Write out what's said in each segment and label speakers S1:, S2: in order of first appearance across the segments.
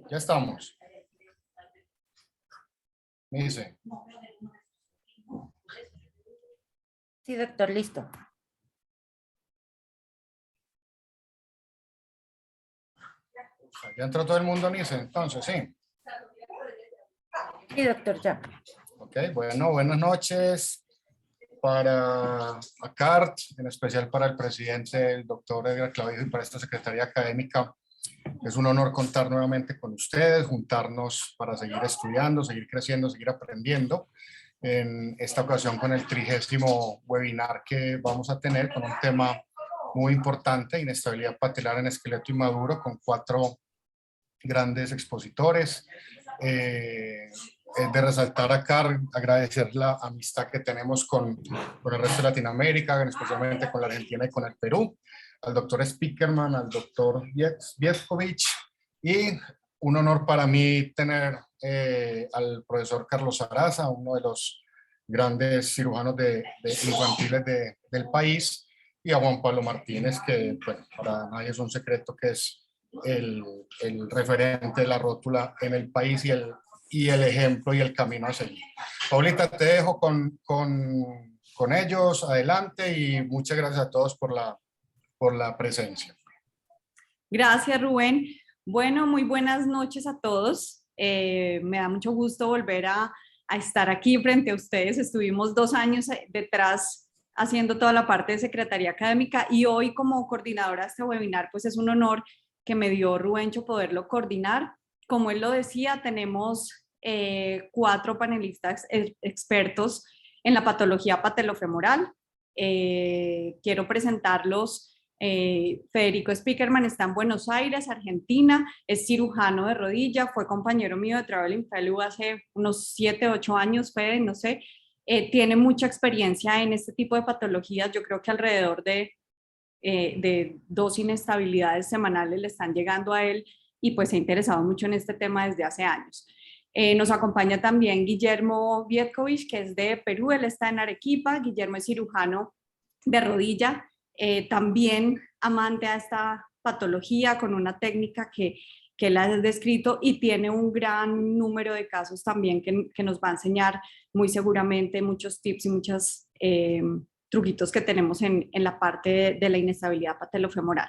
S1: Ya estamos. Me dice.
S2: Sí, doctor, listo.
S1: Ya entró todo el mundo, Nice, entonces, sí.
S2: Sí, doctor, ya.
S1: Ok, bueno, buenas noches para ACART, en especial para el presidente, el doctor Edgar Clavijo, y para esta secretaría académica. Es un honor contar nuevamente con ustedes, juntarnos para seguir estudiando, seguir creciendo, seguir aprendiendo. En esta ocasión con el 30º webinar que vamos a tener con un tema muy importante, inestabilidad patelar en esqueleto inmaduro, con 4 grandes expositores. De resaltar acá, agradecer la amistad que tenemos con el resto de Latinoamérica, especialmente con la Argentina y con el Perú, al doctor Spickerman, al doctor Viescovich, y un honor para mí tener al profesor Carlos Araza, uno de los grandes cirujanos de infantiles del país, y a Juan Pablo Martínez, que bueno, para nadie es un secreto que es el referente de la rótula en el país y el ejemplo y el camino a seguir. Paulita, te dejo con ellos, adelante, y muchas gracias a todos por la presencia.
S3: Gracias, Rubén. Bueno, muy buenas noches a todos. Me da mucho gusto volver a estar aquí frente a ustedes. Estuvimos 2 años detrás haciendo toda la parte de Secretaría Académica y hoy como coordinadora de este webinar, pues es un honor que me dio Rubencho poderlo coordinar. Como él lo decía, tenemos 4 panelistas expertos en la patología patelofemoral. Quiero presentarlos. Federico Spickerman está en Buenos Aires, Argentina, es cirujano de rodilla, fue compañero mío de Traveling Fellow hace unos 7, 8 años, Fede, no sé. Tiene mucha experiencia en este tipo de patologías, yo creo que alrededor de 2 inestabilidades semanales le están llegando a él y pues se ha interesado mucho en este tema desde hace años. Nos acompaña también Guillermo Vietkovich, que es de Perú, él está en Arequipa. Guillermo es cirujano de rodilla, también amante a esta patología con una técnica que él ha descrito y tiene un gran número de casos también que nos va a enseñar muy seguramente muchos tips y muchos truquitos que tenemos en la parte de la inestabilidad patelofemoral.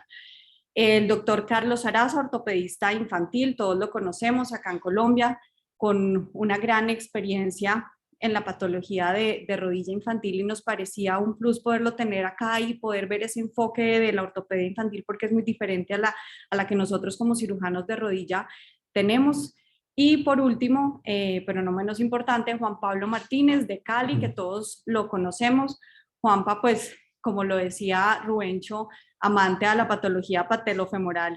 S3: El doctor Carlos Araza, ortopedista infantil, todos lo conocemos acá en Colombia, con una gran experiencia en la patología de rodilla infantil y nos parecía un plus poderlo tener acá y poder ver ese enfoque de la ortopedia infantil porque es muy diferente a la que nosotros como cirujanos de rodilla tenemos. Y por último, pero no menos importante, Juan Pablo Martínez de Cali, que todos lo conocemos. Juanpa, pues, como lo decía Rubencho, amante a la patología patelofemoral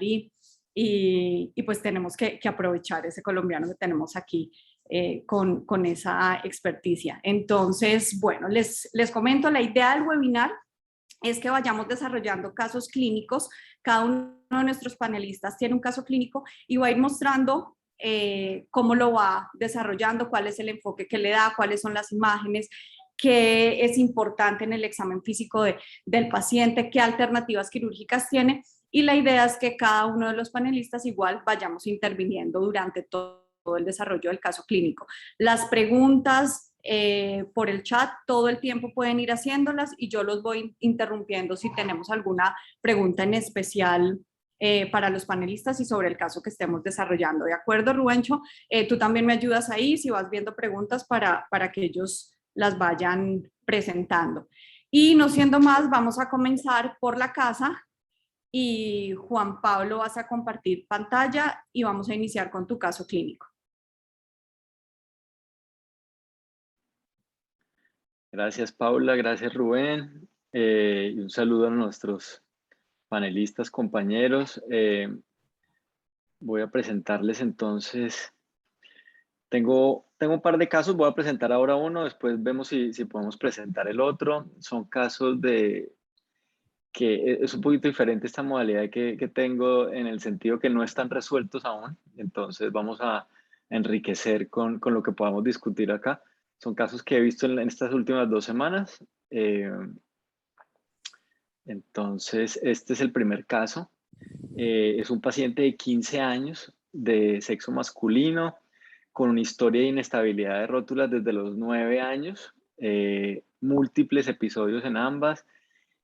S3: y pues tenemos que aprovechar ese colombiano que tenemos aquí con esa experticia. Entonces, bueno, les comento, la idea del webinar es que vayamos desarrollando casos clínicos. Cada uno de nuestros panelistas tiene un caso clínico y va a ir mostrando cómo lo va desarrollando, cuál es el enfoque que le da, cuáles son las imágenes, qué es importante en el examen físico del paciente, qué alternativas quirúrgicas tiene. Y la idea es que cada uno de los panelistas igual vayamos interviniendo durante todo el desarrollo del caso clínico. Las preguntas por el chat todo el tiempo pueden ir haciéndolas y yo los voy interrumpiendo si tenemos alguna pregunta en especial para los panelistas y sobre el caso que estemos desarrollando. ¿De acuerdo, Rubencho? Tú también me ayudas ahí si vas viendo preguntas para que ellos las vayan presentando. Y no siendo más, vamos a comenzar por la casa. Y Juan Pablo, vas a compartir pantalla y vamos a iniciar con tu caso clínico.
S4: Gracias, Paula. Gracias, Rubén. Y un saludo a nuestros panelistas, compañeros. Voy a presentarles entonces Tengo un par de casos, voy a presentar ahora uno, después vemos si podemos presentar el otro. Son casos de que es un poquito diferente esta modalidad que tengo en el sentido que no están resueltos aún, entonces vamos a enriquecer con lo que podamos discutir acá. Son casos que he visto en estas últimas 2 semanas. Entonces, este es el primer caso. Es un paciente de 15 años de sexo masculino con una historia de inestabilidad de rótulas desde los 9 años, múltiples episodios en ambas,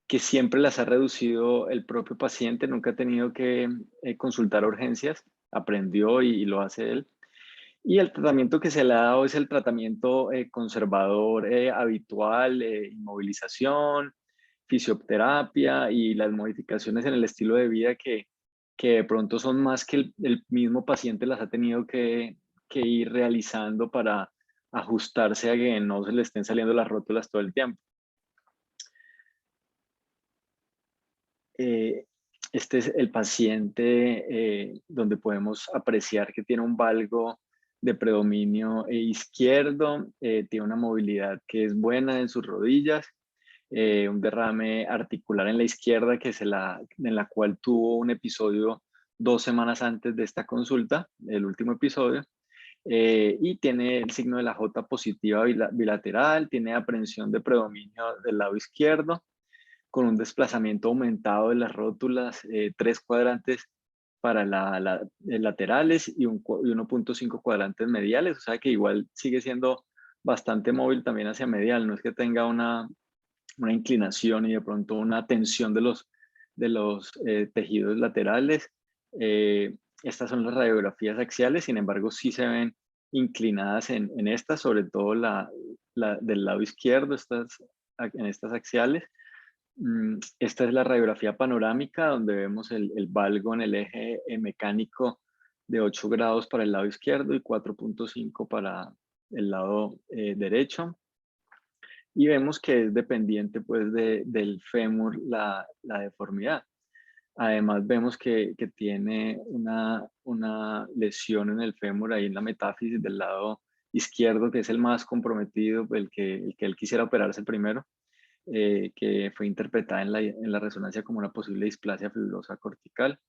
S4: que siempre las ha reducido el propio paciente, nunca ha tenido que consultar urgencias, aprendió y lo hace él. Y el tratamiento que se le ha dado es el tratamiento conservador habitual, inmovilización, fisioterapia y las modificaciones en el estilo de vida que de pronto son más que el mismo paciente las ha tenido que ir realizando para ajustarse a que no se le estén saliendo las rótulas todo el tiempo. Este es el paciente donde podemos apreciar que tiene un valgo de predominio izquierdo, tiene una movilidad que es buena en sus rodillas, un derrame articular en la izquierda en la cual tuvo un episodio 2 semanas antes de esta consulta, el último episodio, y tiene el signo de la J positiva bilateral, tiene aprensión de predominio del lado izquierdo, con un desplazamiento aumentado de las rótulas, 3 cuadrantes para laterales y 1.5 cuadrantes mediales, o sea que igual sigue siendo bastante móvil también hacia medial, no es que tenga una inclinación y de pronto una tensión de los tejidos laterales. Estas son las radiografías axiales, sin embargo sí se ven inclinadas en estas, sobre todo del lado izquierdo, en estas axiales. Esta es la radiografía panorámica donde vemos el valgo en el eje mecánico de 8 grados para el lado izquierdo y 4.5 para el lado derecho. Y vemos que es dependiente pues del fémur la deformidad. Además vemos que tiene una lesión en el fémur ahí en la metáfisis del lado izquierdo, que es el más comprometido, el que él quisiera operarse primero. Que fue interpretada en la resonancia como una posible displasia fibrosa cortical.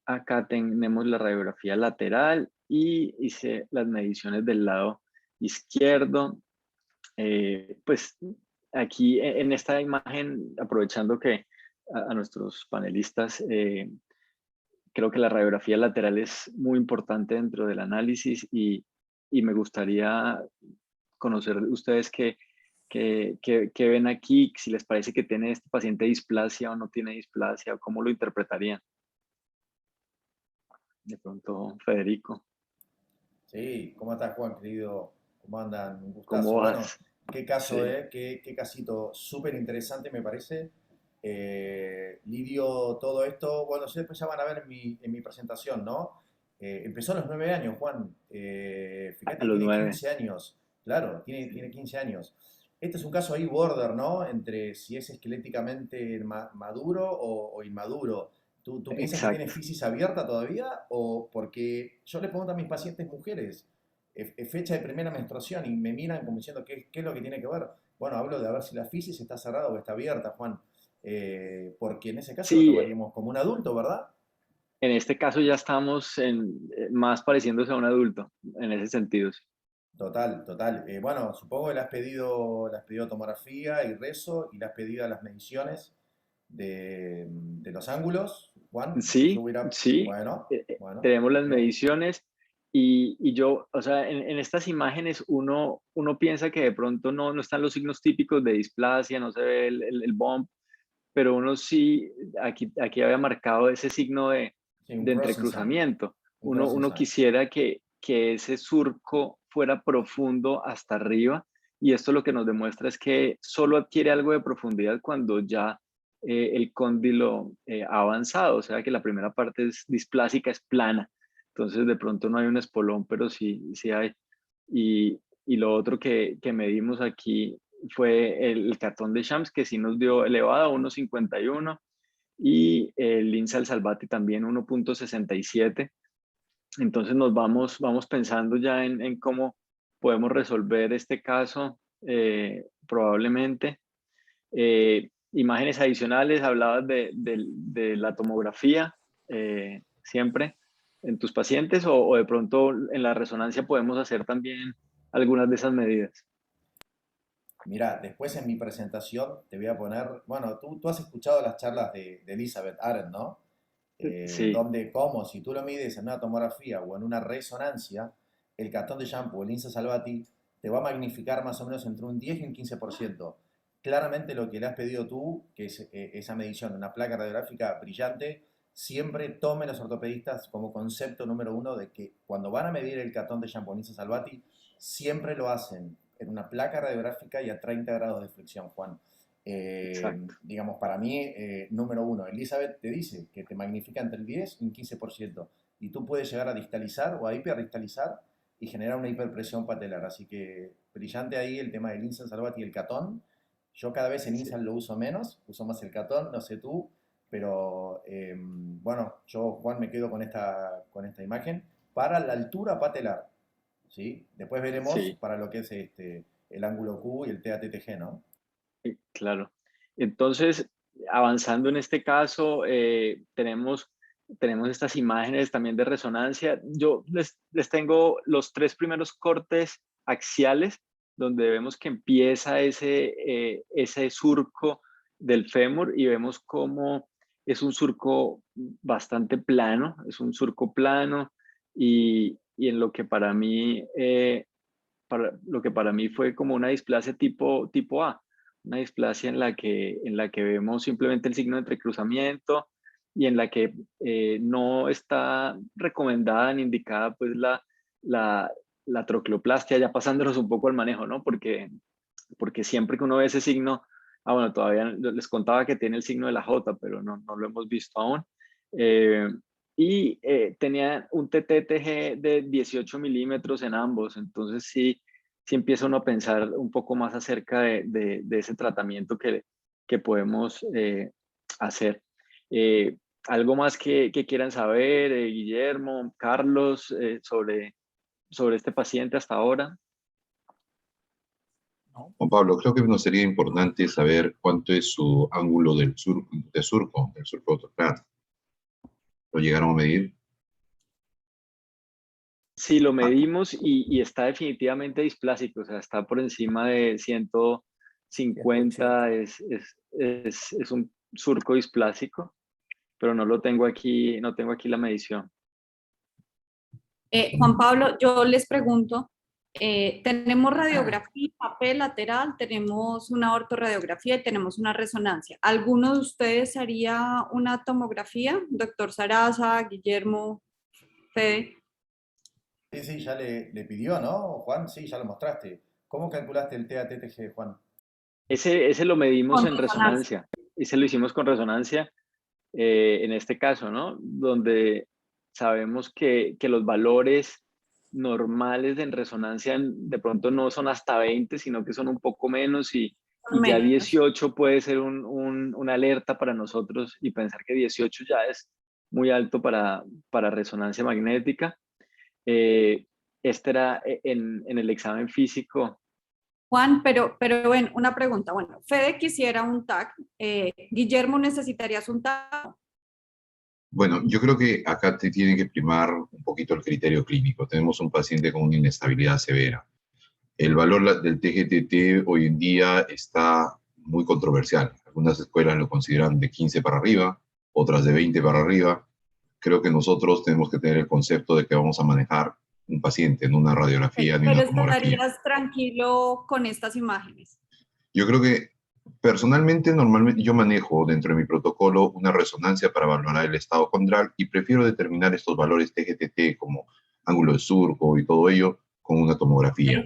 S4: Acá tenemos la radiografía lateral y hice las mediciones del lado izquierdo. Pues aquí en esta imagen, aprovechando que a nuestros panelistas, creo que la radiografía lateral es muy importante dentro del análisis y me gustaría conocer ustedes qué ven aquí, si les parece que tiene este paciente displasia o no tiene displasia, o cómo lo interpretarían. De pronto, Federico.
S5: Sí, ¿cómo estás, Juan, querido? ¿Cómo andan? Un gustazo.
S4: ¿Cómo vas?
S5: Bueno, qué caso,
S4: Sí.
S5: Qué casito súper interesante, me parece. Lidio todo esto, bueno, ustedes después ya van a ver en mi presentación, ¿no? Empezó a los 9 años, Juan. Fíjate,
S4: A los
S5: tiene
S4: 9.
S5: 15 años. Claro, tiene 15 años. Este es un caso ahí border, ¿no? Entre si es esqueléticamente maduro o inmaduro. ¿Tú piensas que tiene
S4: Exacto.
S5: fisis abierta todavía? O porque yo le pregunto a mis pacientes mujeres, fecha de primera menstruación, y me miran como diciendo, ¿qué es lo que tiene que ver? Bueno, hablo de a ver si la fisis está cerrada o está abierta, Juan. Porque en ese caso lo
S4: Sí,
S5: tomaríamos como un adulto, ¿verdad?
S4: en este caso ya estamos más pareciéndose a un adulto, en ese sentido. Sí.
S5: Total, total. Bueno, supongo que le has pedido tomografía y rezo y le has pedido las mediciones de los ángulos, Juan. Yo
S4: Sí,
S5: hubiera,
S4: sí,
S5: bueno,
S4: tenemos las
S5: bien.
S4: mediciones y yo, o sea, en estas imágenes uno piensa que de pronto no están los signos típicos de displasia, no se ve el bump, pero uno sí, aquí había marcado ese signo
S5: Sí, un
S4: de
S5: crossing sign.
S4: entrecruzamiento.
S5: Un crossing
S4: Uno
S5: sign.
S4: quisiera que ese surco fuera profundo hasta arriba y esto lo que nos demuestra es que solo adquiere algo de profundidad cuando ya el cóndilo ha avanzado, o sea que la primera parte es displásica, es plana, entonces de pronto no hay un espolón, pero sí hay. Y lo otro que medimos aquí fue el cartón de Shams, que sí nos dio elevado a 1.51 y el INSA al Salvati también 1.67. Entonces vamos pensando ya en cómo podemos resolver este caso, probablemente. Imágenes adicionales, hablabas de la tomografía, siempre en tus pacientes, o de pronto en la resonancia podemos hacer también algunas de esas medidas.
S5: Mira, después en mi presentación te voy a poner, bueno, tú has escuchado las charlas de Elizabeth Arent, ¿no?
S4: Sí,
S5: Donde, como si tú lo mides en una tomografía o en una resonancia, el catón de shampoo, el INSA Salvati, te va a magnificar más o menos entre un 10 y un 15%. Claramente lo que le has pedido tú, que es esa medición, una placa radiográfica brillante, siempre tomen los ortopedistas como concepto número uno de que cuando van a medir el catón de shampoo INSA Salvati, siempre lo hacen en una placa radiográfica y a 30 grados de flexión, Juan.
S4: exacto.
S5: Digamos, para mí, número uno, Elizabeth te dice que te magnifica entre el 10 y un 15%, y tú puedes llegar a distalizar o a hiperristalizar y generar una hiperpresión patelar. Así que brillante ahí el tema del Insan Salvati y el catón. Yo cada vez el
S4: Sí,
S5: Insan lo uso menos, uso más el catón, no sé tú, pero bueno, yo, Juan, me quedo con esta imagen para la altura patelar. ¿Sí? Después veremos
S4: sí,
S5: para lo que es el ángulo Q y el TATTG, ¿no?
S4: claro. Entonces, avanzando en este caso, tenemos estas imágenes también de resonancia. Yo les tengo los tres primeros cortes axiales, donde vemos que empieza ese surco del fémur y vemos cómo es un surco bastante plano, es un surco plano y en lo que lo que para mí fue como una displasia tipo A, una displasia en la que vemos simplemente el signo de entrecruzamiento y en la que no está recomendada ni indicada pues la, la trocleoplastia, ya pasándonos un poco al manejo, ¿no? Porque siempre que uno ve ese signo, bueno, todavía les contaba que tiene el signo de la J, pero no lo hemos visto aún. Eh, tenía un TTTG de 18 milímetros en ambos, entonces sí empieza uno a pensar un poco más acerca de ese tratamiento que podemos hacer. Eh, ¿Algo más que quieran saber, Guillermo, Carlos, sobre este paciente hasta ahora?
S1: ¿No?
S6: Juan Pablo, creo que nos sería importante saber cuánto es su ángulo del surco autoclad. ¿Lo llegaron a medir?
S4: Sí, lo medimos y está definitivamente displásico, o sea, está por encima de 150,
S7: 180.
S4: es un surco displásico, pero no lo tengo aquí, no tengo aquí la medición.
S3: Juan Pablo, yo les pregunto, tenemos radiografía, papel lateral, tenemos una ortorradiografía y tenemos una resonancia. ¿Alguno de ustedes haría una tomografía? Doctor Sarasa, Guillermo, Fede.
S5: Sí, sí, ya le pidió, ¿no, Juan? Sí, ya lo mostraste. ¿Cómo calculaste el TATTG, Juan?
S4: Ese lo medimos
S3: Con
S4: en
S3: resonancia.
S4: resonancia, ese lo hicimos con resonancia en este caso, ¿no? Donde sabemos que los valores normales en resonancia de pronto no son hasta 20, sino que son un poco menos y ya
S3: Menos.
S4: 18 puede ser una alerta para nosotros y pensar que 18 ya es muy alto para resonancia magnética. Eh, este era en el examen físico.
S3: Juan, pero bueno, una pregunta. Bueno, Fede quisiera un TAC. Guillermo, ¿necesitarías un TAC?
S6: Bueno, yo creo que acá te tiene que primar un poquito el criterio clínico. Tenemos un paciente con una inestabilidad severa. El valor del TGTT hoy en día está muy controversial. Algunas escuelas lo consideran de 15 para arriba, otras de 20 para arriba. Creo que nosotros tenemos que tener el concepto de que vamos a manejar un paciente, en una radiografía ni
S3: Pero
S6: una tomografía.
S3: estarías tranquilo con estas imágenes.
S6: Yo creo que personalmente, normalmente yo manejo dentro de mi protocolo una resonancia para valorar el estado condral y prefiero determinar estos valores TGTT como ángulo de surco y todo ello con una tomografía.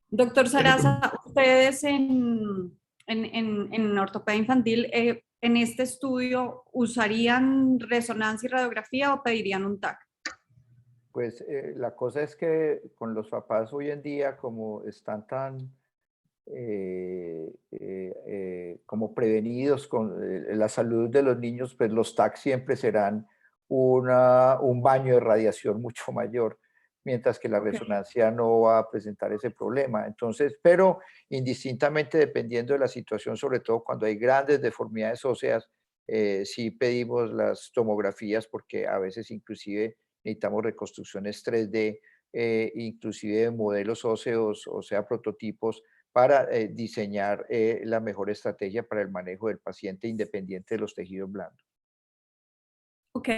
S3: Doctor
S6: Es lo que
S3: Sarasa, ustedes en ortopedia infantil, en este estudio, ¿usarían resonancia y radiografía o pedirían un TAC?
S7: Pues la cosa es que con los papás hoy en día, como están tan como prevenidos con la salud de los niños, pues los TAC siempre serán un baño de radiación mucho mayor, mientras que la
S3: Ok.
S7: resonancia no va a presentar ese problema. Entonces, pero indistintamente dependiendo de la situación, sobre todo cuando hay grandes deformidades óseas, sí pedimos las tomografías porque a veces inclusive necesitamos reconstrucciones 3D, inclusive modelos óseos, o sea, prototipos, para diseñar la mejor estrategia para el manejo del paciente independiente de los tejidos blandos.
S3: Ok.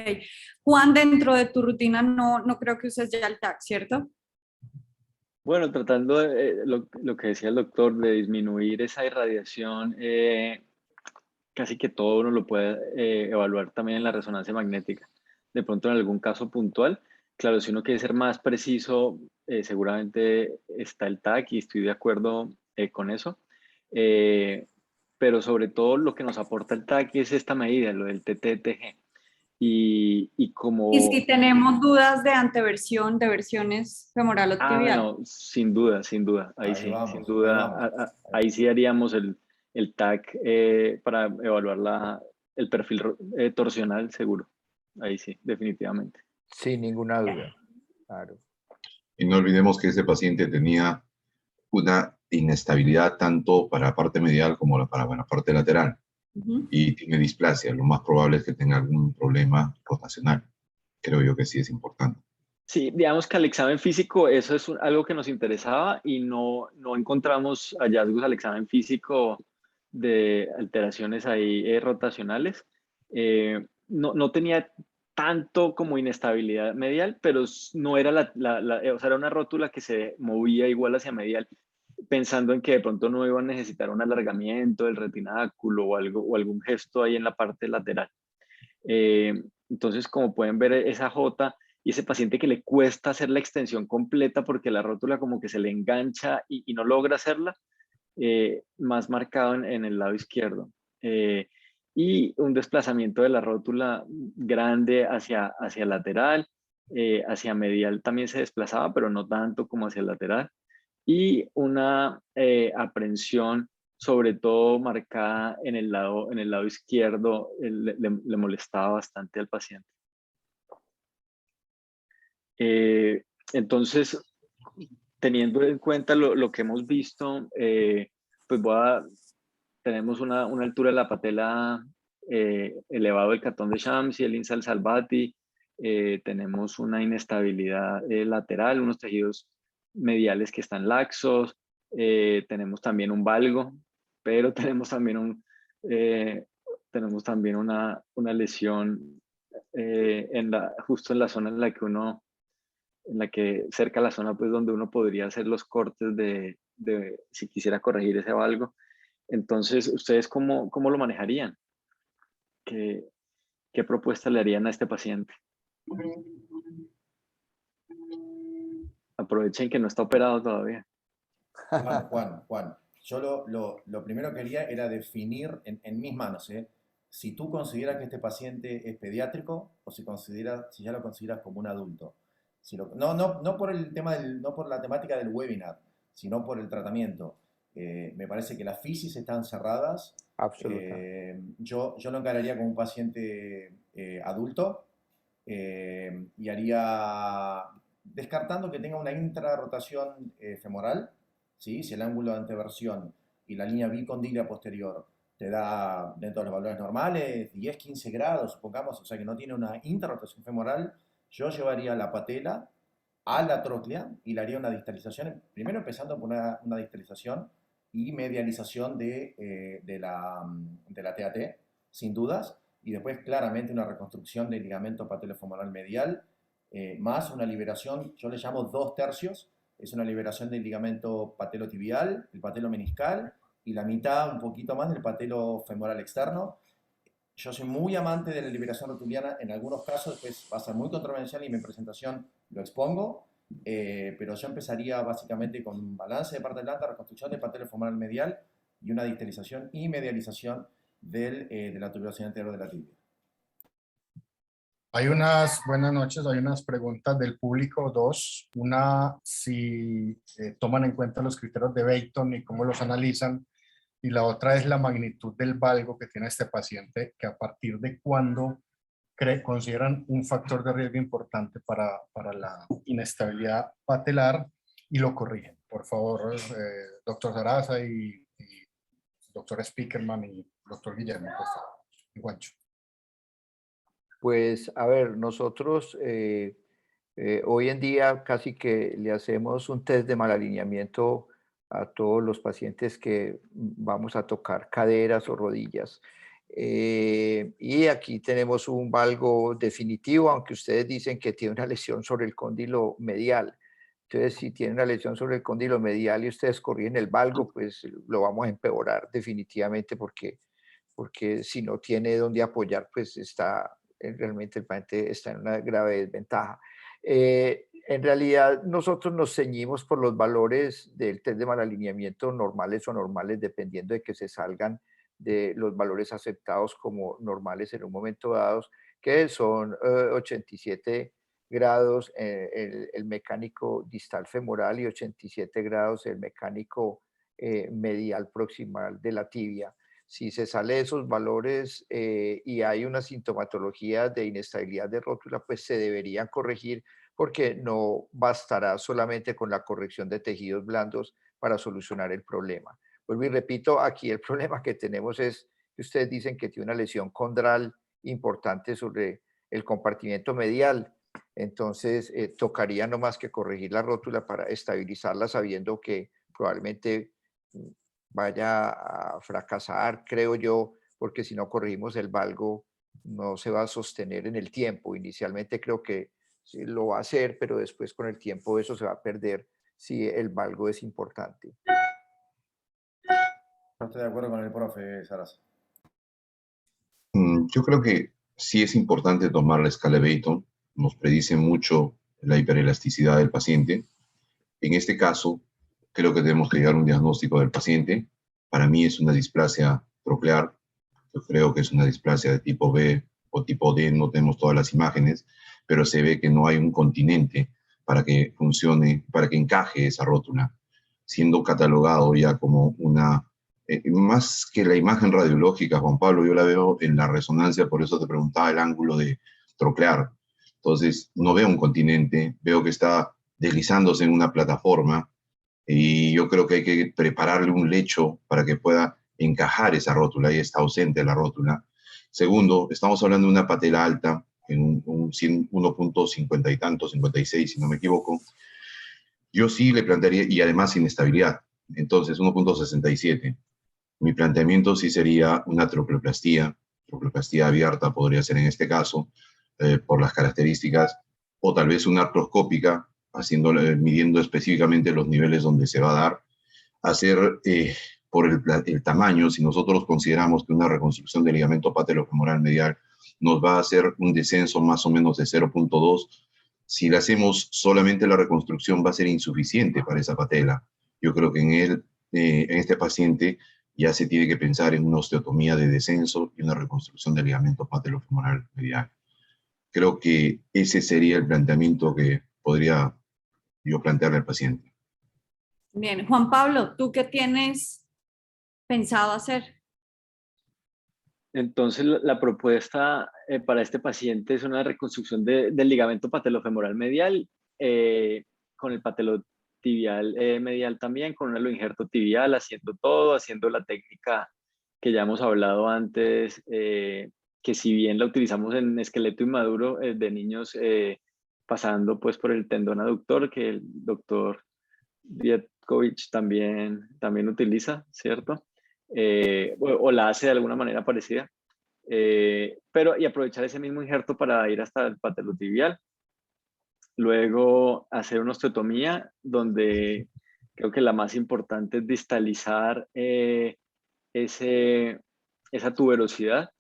S3: Juan, dentro de tu rutina no creo que uses ya el TAC, ¿cierto?
S4: Bueno, tratando de, lo que decía el doctor, de disminuir esa irradiación, casi que todo uno lo puede evaluar también en la resonancia magnética. De pronto en algún caso puntual, claro, si uno quiere ser más preciso, seguramente está el TAC y estoy de acuerdo con eso. Pero sobre todo lo que nos aporta el TAC es esta medida, lo del TTTG. Y como...
S3: Y si tenemos dudas de anteversión, de versiones femoral o
S4: Ah,
S3: tibial.
S4: no, sin duda, sin duda. Ahí
S5: Ahí
S4: sí, sin
S5: vamos, ahí
S4: duda.
S5: vamos.
S4: Ahí sí haríamos el TAC para evaluar el perfil torsional, seguro. Ahí sí, definitivamente.
S7: Sin ninguna duda, claro.
S6: Y no olvidemos que ese paciente tenía una inestabilidad tanto para la parte medial como para la parte lateral.
S3: Ujú.
S6: Y tiene displasia. Lo más probable es que tenga algún problema rotacional. Creo yo que sí es importante.
S4: Sí, digamos que al examen físico eso es algo que nos interesaba y no encontramos hallazgos al examen físico de alteraciones ahí rotacionales. No tenía tanto como inestabilidad medial, pero no era o sea, era una rótula que se movía igual hacia medial, pensando en que de pronto no iba a necesitar un alargamiento del retináculo o algo, o algún gesto ahí en la parte lateral. Eh, entonces, como pueden ver, esa J y ese paciente que le cuesta hacer la extensión completa porque la rótula como que se le engancha y no logra hacerla, más marcado en el lado izquierdo. Y un desplazamiento de la rótula grande hacia lateral, hacia medial también se desplazaba, pero no tanto como hacia el lateral. Y una aprensión sobre todo marcada en el lado izquierdo, le molestaba bastante al paciente. Entonces, teniendo en cuenta lo que hemos visto, pues tenemos una altura de la patela elevado del Catón de Shams y el Insal Salvati, tenemos una inestabilidad lateral, unos tejidos mediales que están laxos, tenemos también un valgo, pero tenemos también una lesión justo en la zona en la que cerca a la zona pues donde uno podría hacer los cortes de si quisiera corregir ese valgo. Entonces, ¿ustedes cómo lo manejarían? ¿Qué propuesta le harían a este paciente? Aprovechen que no está operado todavía.
S5: Juan, yo lo primero que quería era definir en mis manos, si tú consideras que este paciente es pediátrico o si ya lo consideras como un adulto. No por el tema no por la temática del webinar, sino por el tratamiento. Me parece que las fisis están cerradas.
S7: Absoluta.
S5: Yo lo encararía como un paciente adulto y haría, descartando que tenga una intrarrotación femoral, ¿sí? Si el ángulo de anteversión y la línea bicondílea posterior te da, dentro de los valores normales, 10, 15 grados, supongamos, o sea que no tiene una intrarrotación femoral, yo llevaría la patela a la tróclea y le haría una distalización, primero empezando por una distalización y medialización de la TAT, sin dudas, y después claramente una reconstrucción del ligamento patelofemoral medial, más una liberación, yo le llamo 2/3, es una liberación del ligamento patelotibial, el patelomeniscal, y la mitad, un poquito más, del patelofemoral externo. Yo soy muy amante de la liberación rotuliana, en algunos casos después va a ser muy controversial y en mi presentación lo expongo, pero yo empezaría básicamente con un balance de parte blanda, reconstrucción del patelofemoral medial y una distalización y medialización de la tubulación anterior de la tibia.
S1: Buenas noches, hay unas preguntas del público, dos. Una, si toman en cuenta los criterios de Beighton y cómo los analizan. Y la otra es la magnitud del valgo que tiene este paciente, que a partir de cuándo consideran un factor de riesgo importante para la inestabilidad patelar y lo corrigen. Por favor, doctor Sarasa y doctor Spickerman y doctor Guillermo, por favor. Y Juancho.
S7: Pues, a ver, nosotros hoy en día casi que le hacemos un test de mal alineamiento a todos los pacientes que vamos a tocar caderas o rodillas. Y aquí tenemos un valgo definitivo, aunque ustedes dicen que tiene una lesión sobre el cóndilo medial. Entonces, si tiene una lesión sobre el cóndilo medial y ustedes corrigen el valgo, pues lo vamos a empeorar definitivamente porque si no tiene dónde apoyar, pues realmente el paciente está en una grave desventaja. En realidad, nosotros nos ceñimos por los valores del test de mal alineamiento normales o normales, dependiendo de que se salgan de los valores aceptados como normales en un momento dado, que son 87 grados el mecánico distal femoral y 87 grados el mecánico medial proximal de la tibia. Si se sale de esos valores y hay una sintomatología de inestabilidad de rótula, pues se deberían corregir porque no bastará solamente con la corrección de tejidos blandos para solucionar el problema. Vuelvo y repito, aquí el problema que tenemos es que ustedes dicen que tiene una lesión condral importante sobre el compartimiento medial. Entonces, tocaría no más que corregir la rótula para estabilizarla sabiendo que probablemente vaya a fracasar, creo yo, porque si no corregimos el valgo, no se va a sostener en el tiempo. Inicialmente creo que sí lo va a hacer, pero después con el tiempo eso se va a perder si el valgo es importante.
S5: No estoy de acuerdo con el profe Sarasa.
S6: Yo creo que sí es importante tomar la escala Beighton. Nos predice mucho la hiperelasticidad del paciente. En este caso, creo que tenemos que llegar a un diagnóstico del paciente. Para mí es una displasia troclear. Yo creo que es una displasia de tipo B o tipo D. No tenemos todas las imágenes, pero se ve que no hay un continente para que funcione, para que encaje esa rótula, siendo catalogado ya como una... más que la imagen radiológica, Juan Pablo, yo la veo en la resonancia, por eso te preguntaba el ángulo de troclear. Entonces, no veo un continente, veo que está deslizándose en una plataforma y yo creo que hay que prepararle un lecho para que pueda encajar esa rótula, y está ausente la rótula. Segundo, estamos hablando de una patela alta, en un 1.50 y tanto, 56, si no me equivoco. Yo sí le plantearía, y además inestabilidad, entonces 1.67. Mi planteamiento sí sería una trocleoplastía abierta podría ser en este caso, por las características, o tal vez una artroscópica, midiendo específicamente los niveles donde se va a dar, hacer por el tamaño, si nosotros consideramos que una reconstrucción del ligamento patelofemoral medial nos va a hacer un descenso más o menos de 0.2, si le hacemos solamente la reconstrucción va a ser insuficiente para esa patela. Yo creo que en este paciente ya se tiene que pensar en una osteotomía de descenso y una reconstrucción del ligamento patelofemoral medial. Creo que ese sería el planteamiento que podría yo plantearle al paciente.
S3: Bien, Juan Pablo, ¿tú qué tienes pensado hacer?
S4: Entonces, la propuesta para este paciente es una reconstrucción del ligamento patelofemoral medial con el patelotibial medial también, con un aloinjerto tibial, haciendo todo, haciendo la técnica que ya hemos hablado antes, que si bien la utilizamos en esqueleto inmaduro de niños, pasando pues por el tendón aductor, que el doctor Vietkovich también utiliza, ¿cierto? O la hace de alguna manera parecida, pero y aprovechar ese mismo injerto para ir hasta el patelotibial. Luego hacer una osteotomía donde creo que la más importante es distalizar esa tuberosidad.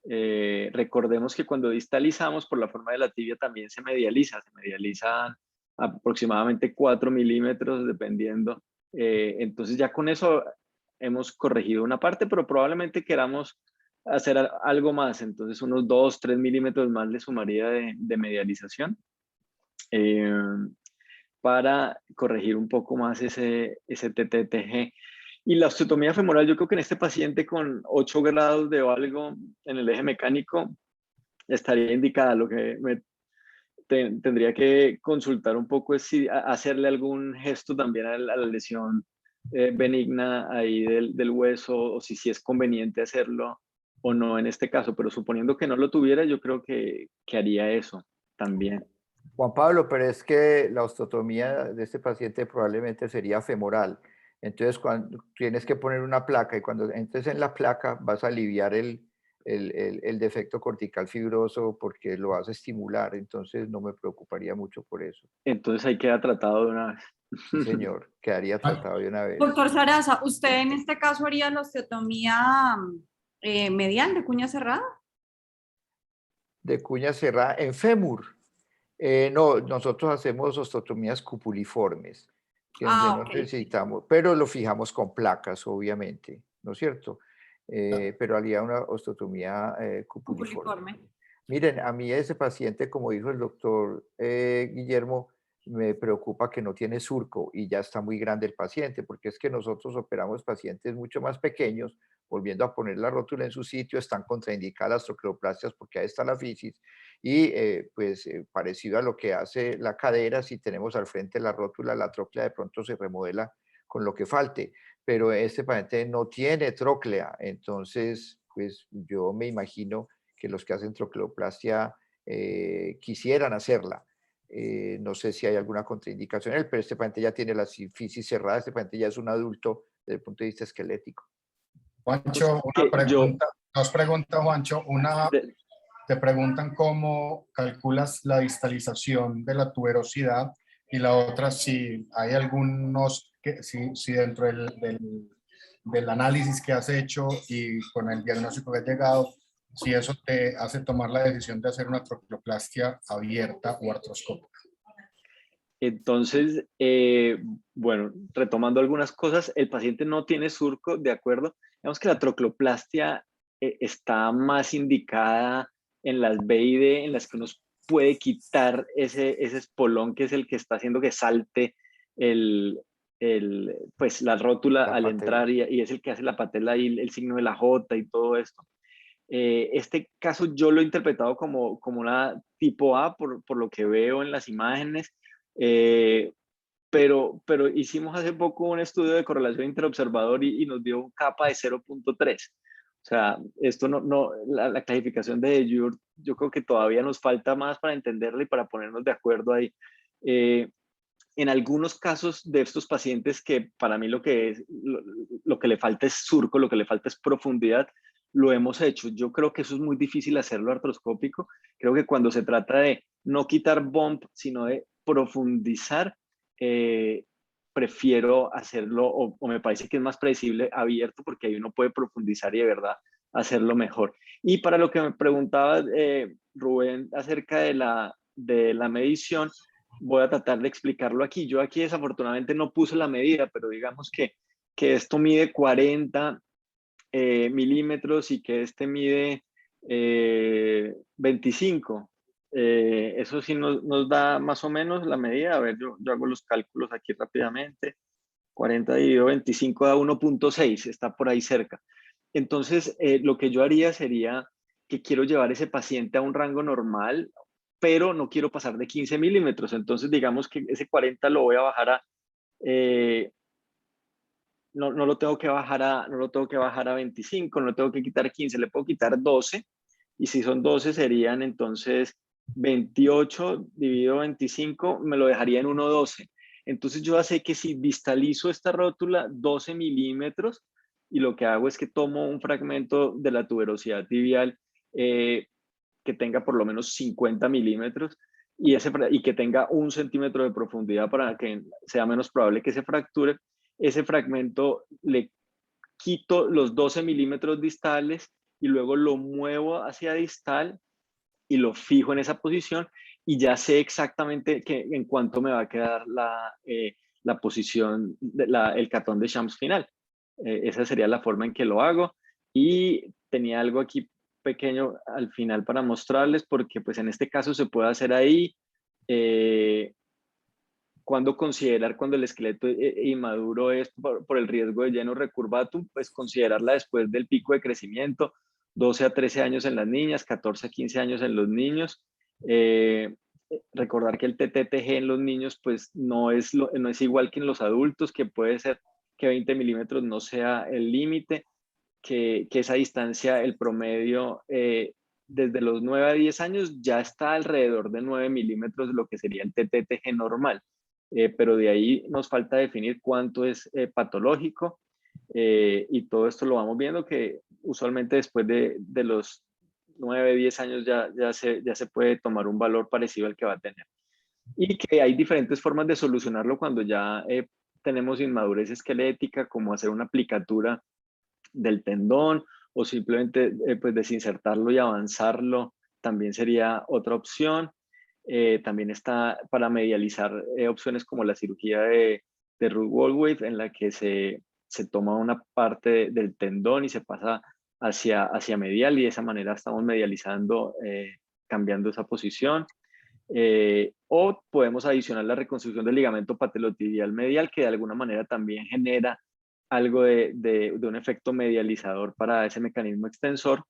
S4: Recordemos que cuando distalizamos por la forma de la tibia también se medializan aproximadamente 4 milímetros dependiendo. Entonces ya con eso hemos corregido una parte, pero probablemente queramos hacer algo más, entonces unos 2, 3 milímetros más le sumaría de medialización para corregir un poco más ese TTTG. Y la osteotomía femoral, yo creo que en este paciente con 8 grados de valgo en el eje mecánico, estaría indicada. Lo que tendría que consultar un poco es si hacerle algún gesto también a la lesión benigna ahí del hueso, o si es conveniente hacerlo o no en este caso, pero suponiendo que no lo tuviera, yo creo que haría eso también.
S7: Juan Pablo, pero es que la osteotomía de este paciente probablemente sería femoral. Entonces, cuando tienes que poner una placa y cuando entres en la placa vas a aliviar el defecto cortical fibroso porque lo vas a estimular. Entonces, no me preocuparía mucho por eso.
S4: Entonces ahí queda tratado de una vez.
S7: Sí, señor, quedaría tratado de una vez.
S3: Doctor Sarasa, ¿usted en este caso haría la osteotomía medial de cuña cerrada?
S7: De cuña cerrada en fémur. No, nosotros hacemos osteotomías cupuliformes, que donde no
S3: Ok.
S7: necesitamos, pero lo fijamos con placas, obviamente, ¿no es cierto? Pero haría una osteotomía cupuliforme.
S3: Cupuliforme.
S7: Miren, a mí ese paciente, como dijo el doctor Guillermo, me preocupa que no tiene surco y ya está muy grande el paciente, porque es que nosotros operamos pacientes mucho más pequeños, volviendo a poner la rótula en su sitio, están contraindicadas las trocleoplastias porque ahí está la fisis y parecido a lo que hace la cadera, si tenemos al frente la rótula, la tróclea de pronto se remodela con lo que falte, pero este paciente no tiene tróclea, entonces pues yo me imagino que los que hacen trocleoplastia quisieran hacerla. No sé si hay alguna contraindicación en él, pero este paciente ya tiene la fisis cerrada, este paciente ya es un adulto desde el punto de vista esquelético.
S1: Juancho, una pregunta, dos preguntas, Juancho. Una, te preguntan cómo calculas la distalización de la tuberosidad y la otra si hay algunos, si dentro del análisis que has hecho y con el diagnóstico que has llegado, si eso te hace tomar la decisión de hacer una trocleoplastia abierta o artroscópica.
S4: Entonces, bueno, retomando algunas cosas, el paciente no tiene surco, de acuerdo. Digamos que la trocleoplastia está más indicada en las B y D, en las que uno puede quitar ese espolón que es el que está haciendo que salte pues la rótula al entrar y es el que hace la patela y el signo de la J y todo esto. Este caso yo lo he interpretado como una tipo A por lo que veo en las imágenes. Pero hicimos hace poco un estudio de correlación interobservador y nos dio un kappa de 0.3. O sea, esto la clasificación de Dejure, yo creo que todavía nos falta más para entenderla y para ponernos de acuerdo ahí. En algunos casos de estos pacientes que para mí lo que le falta es surco, lo que le falta es profundidad, lo hemos hecho. Yo creo que eso es muy difícil hacerlo artroscópico. Creo que cuando se trata de no quitar bump, sino de profundizar, prefiero hacerlo, o me parece que es más predecible abierto, porque ahí uno puede profundizar y de verdad hacerlo mejor. Y para lo que me preguntaba Rubén acerca de la medición, voy a tratar de explicarlo aquí. Yo aquí desafortunadamente no puse la medida, pero digamos que esto mide 40 milímetros y que este mide 25. Eso sí nos da más o menos la medida. A ver, yo hago los cálculos aquí rápidamente. 40 dividido 25 da 1.6, está por ahí cerca. Entonces, lo que yo haría sería que quiero llevar ese paciente a un rango normal, pero no quiero pasar de 15 milímetros. Entonces, digamos que ese 40 lo voy a bajar a... no lo tengo que bajar a 25, no lo tengo que quitar 15, le puedo quitar 12, y si son 12 serían entonces 28 dividido 25, me lo dejaría en 1.12. Entonces yo ya sé que si distalizo esta rótula 12 milímetros, y lo que hago es que tomo un fragmento de la tuberosidad tibial que tenga por lo menos 50 milímetros, y que tenga 1 centímetro de profundidad para que sea menos probable que se fracture. Ese fragmento le quito los 12 milímetros distales y luego lo muevo hacia distal y lo fijo en esa posición, y ya sé exactamente en cuánto me va a quedar la posición, el catón de Shams final. Esa sería la forma en que lo hago, y tenía algo aquí pequeño al final para mostrarles, porque pues en este caso se puede hacer ahí. Cuando considerar cuando el esqueleto inmaduro es por el riesgo de lleno recurvatum, pues considerarla después del pico de crecimiento. 12 a 13 años en las niñas, 14 a 15 años en los niños. Recordar que el TTTG en los niños pues no es igual que en los adultos, que puede ser que 20 milímetros no sea el límite, que esa distancia, el promedio desde los 9 a 10 años ya está alrededor de 9 milímetros, lo que sería el TTTG normal. Pero de ahí nos falta definir cuánto es patológico, y todo esto lo vamos viendo que usualmente después de los 9, 10 años ya se puede tomar un valor parecido al que va a tener. Y que hay diferentes formas de solucionarlo cuando ya tenemos inmadurez esquelética, como hacer una aplicatura del tendón o simplemente pues desinsertarlo y avanzarlo, también sería otra opción. También está para medializar opciones como la cirugía de Ruth Goldwave, en la que se toma una parte del tendón y se pasa hacia medial, y de esa manera estamos medializando, cambiando esa posición. O podemos adicionar la reconstrucción del ligamento patelotibial medial, que de alguna manera también genera algo de un efecto medializador para ese mecanismo extensor.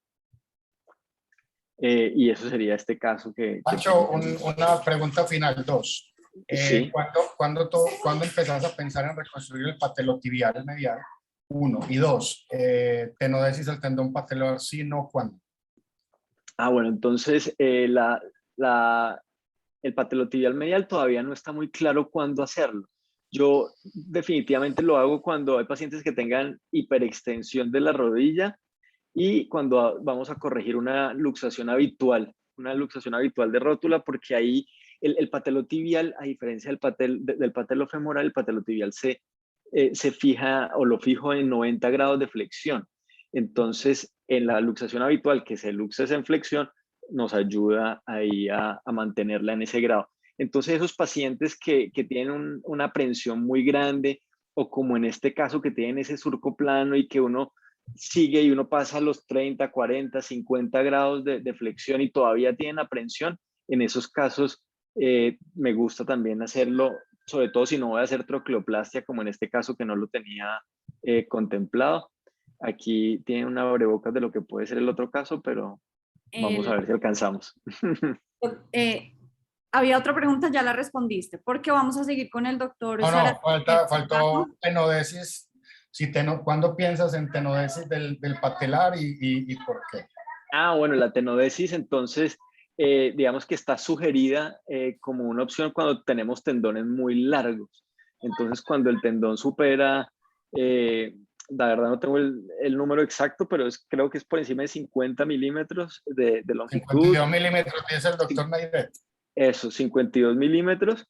S4: Y eso sería este caso que...
S1: Pancho, una pregunta final, dos.
S4: Sí.
S1: ¿Cuándo empezás a pensar en reconstruir el patelotibial medial? Uno. Y dos, tenodesis del tendón patelar, sí, no, ¿cuándo?
S4: Bueno, entonces el patelotibial medial todavía no está muy claro cuándo hacerlo. Yo definitivamente lo hago cuando hay pacientes que tengan hiperextensión de la rodilla y cuando vamos a corregir una luxación habitual de rótula, porque ahí el patelotibial, a diferencia del patelofemoral, el patelotibial se fija, o lo fijo en 90 grados de flexión. Entonces, en la luxación habitual, que se luxa esa en flexión, nos ayuda ahí a mantenerla en ese grado. Entonces, esos pacientes que tienen una aprensión muy grande, o como en este caso que tienen ese surco plano y que uno sigue y uno pasa los 30, 40, 50 grados de flexión y todavía tienen aprensión, en esos casos me gusta también hacerlo, sobre todo si no voy a hacer troqueoplastia, como en este caso que no lo tenía contemplado. Aquí tiene una abrebocas de lo que puede ser el otro caso, pero vamos a ver si alcanzamos.
S3: Había otra pregunta, ya la respondiste. ¿Por qué vamos a seguir con el doctor?
S1: No, faltó tenodesis. ¿Cuándo piensas en tenodesis del patelar y por qué?
S4: Bueno, la tenodesis entonces, digamos que está sugerida como una opción cuando tenemos tendones muy largos. Entonces, cuando el tendón supera, la verdad no tengo el número exacto, pero creo que es por encima de 50 milímetros de longitud.
S1: 52 milímetros, dice el doctor Nairet.
S4: Eso, 52 milímetros.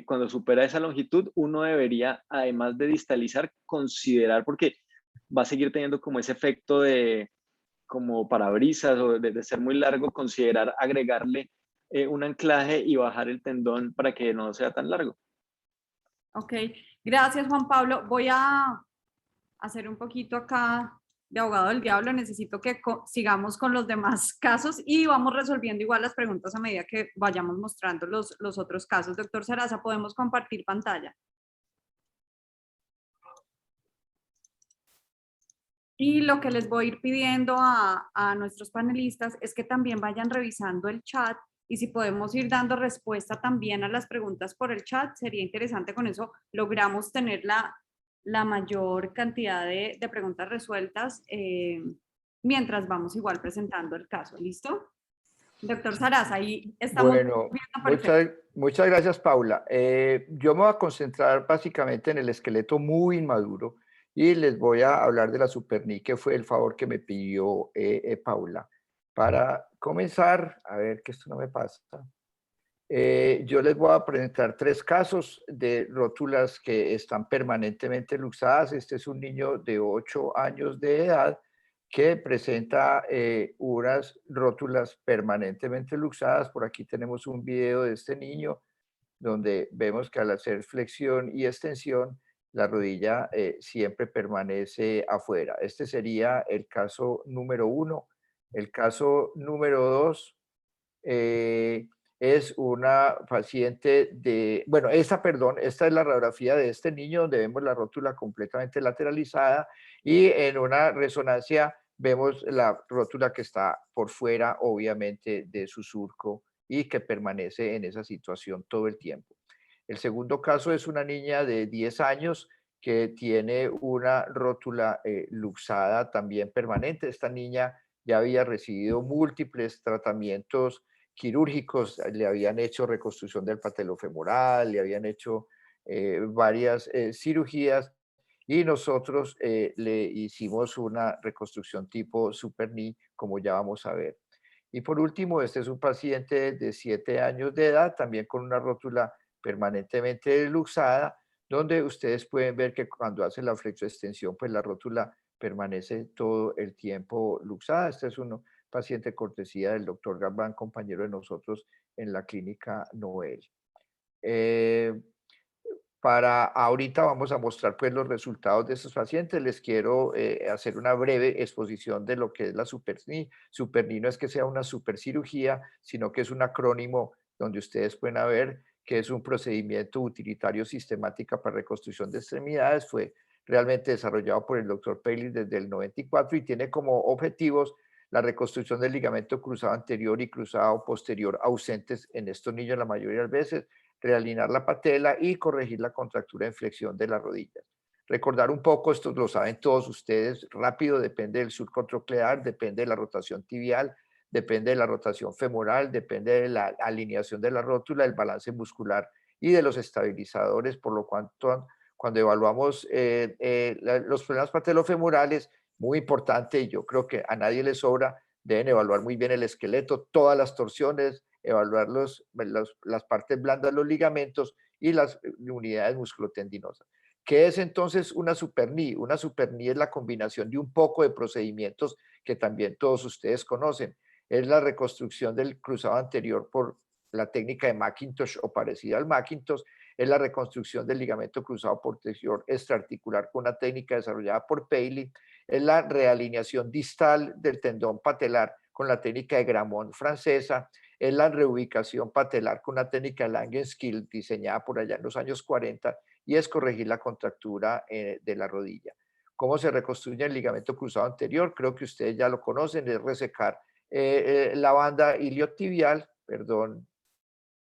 S4: Cuando supera esa longitud, uno debería, además de distalizar, considerar, porque va a seguir teniendo como ese efecto de como parabrisas o de ser muy largo, considerar agregarle un anclaje y bajar el tendón para que no sea tan largo.
S3: Ok, gracias Juan Pablo. Voy a hacer un poquito acá de abogado del diablo. Necesito que sigamos con los demás casos y vamos resolviendo igual las preguntas a medida que vayamos mostrando los otros casos. Doctor Sarasa, ¿podemos compartir pantalla? Y lo que les voy a ir pidiendo a nuestros panelistas es que también vayan revisando el chat, y si podemos ir dando respuesta también a las preguntas por el chat, sería interesante. Con eso logramos tener la mayor cantidad de preguntas resueltas mientras vamos igual presentando el caso. ¿Listo? Doctor Sarasa, ahí estamos.
S7: Bueno, muchas gracias, Paula. Yo me voy a concentrar básicamente en el esqueleto muy inmaduro y les voy a hablar de la superknee, que fue el favor que me pidió Paula. Para comenzar, a ver que esto no me pasa. Yo les voy a presentar 3 casos de rótulas que están permanentemente luxadas. Este es un niño de 8 años de edad que presenta unas rótulas permanentemente luxadas. Por aquí tenemos un video de este niño donde vemos que al hacer flexión y extensión, la rodilla siempre permanece afuera. Este sería el caso número 1. El caso número 2 es una paciente esta es la radiografía de este niño donde vemos la rótula completamente lateralizada y en una resonancia vemos la rótula que está por fuera, obviamente, de su surco y que permanece en esa situación todo el tiempo. El segundo caso es una niña de 10 años que tiene una rótula luxada también permanente. Esta niña ya había recibido múltiples tratamientos quirúrgicos, le habían hecho reconstrucción del patelofemoral, le habían hecho varias cirugías y nosotros le hicimos una reconstrucción tipo super knee, como ya vamos a ver. Y por último, este es un paciente de 7 años de edad, también con una rótula permanentemente luxada, donde ustedes pueden ver que cuando hacen la flexoextensión, pues la rótula permanece todo el tiempo luxada. Este es un paciente cortesía del doctor Gabán, compañero de nosotros en la clínica Noel. Para ahorita vamos a mostrar pues los resultados de estos pacientes. Les quiero hacer una breve exposición de lo que es la SuperKNee. SuperKNee no es que sea una supercirugía, sino que es un acrónimo donde ustedes pueden ver que es un procedimiento utilitario sistemática para reconstrucción de extremidades. Fue realmente desarrollado por el doctor Paley desde el 94 y tiene como objetivos la reconstrucción del ligamento cruzado anterior y cruzado posterior ausentes en estos niños la mayoría de las veces, realinear la patela y corregir la contractura en flexión de las rodillas. Recordar un poco, esto lo saben todos ustedes, rápido, depende del surco troclear, depende de la rotación tibial, depende de la rotación femoral, depende de la alineación de la rótula, el balance muscular y de los estabilizadores, por lo cuanto cuando evaluamos los problemas patelofemorales, muy importante, y yo creo que a nadie le sobra, deben evaluar muy bien el esqueleto, todas las torsiones, evaluar las partes blandas, los ligamentos y las unidades musculotendinosas. ¿Qué es entonces una superknee? Una superknee es la combinación de un poco de procedimientos que también todos ustedes conocen. Es la reconstrucción del cruzado anterior por la técnica de Mackintosh o parecida al Mackintosh, es la reconstrucción del ligamento cruzado posterior extraarticular con una técnica desarrollada por Paley, es la realineación distal del tendón patelar con la técnica de Gramont francesa, es la reubicación patelar con una técnica de Langenskill diseñada por allá en los años 40 y es corregir la contractura de la rodilla. ¿Cómo se reconstruye el ligamento cruzado anterior? Creo que ustedes ya lo conocen, es resecar la banda iliotibial, perdón,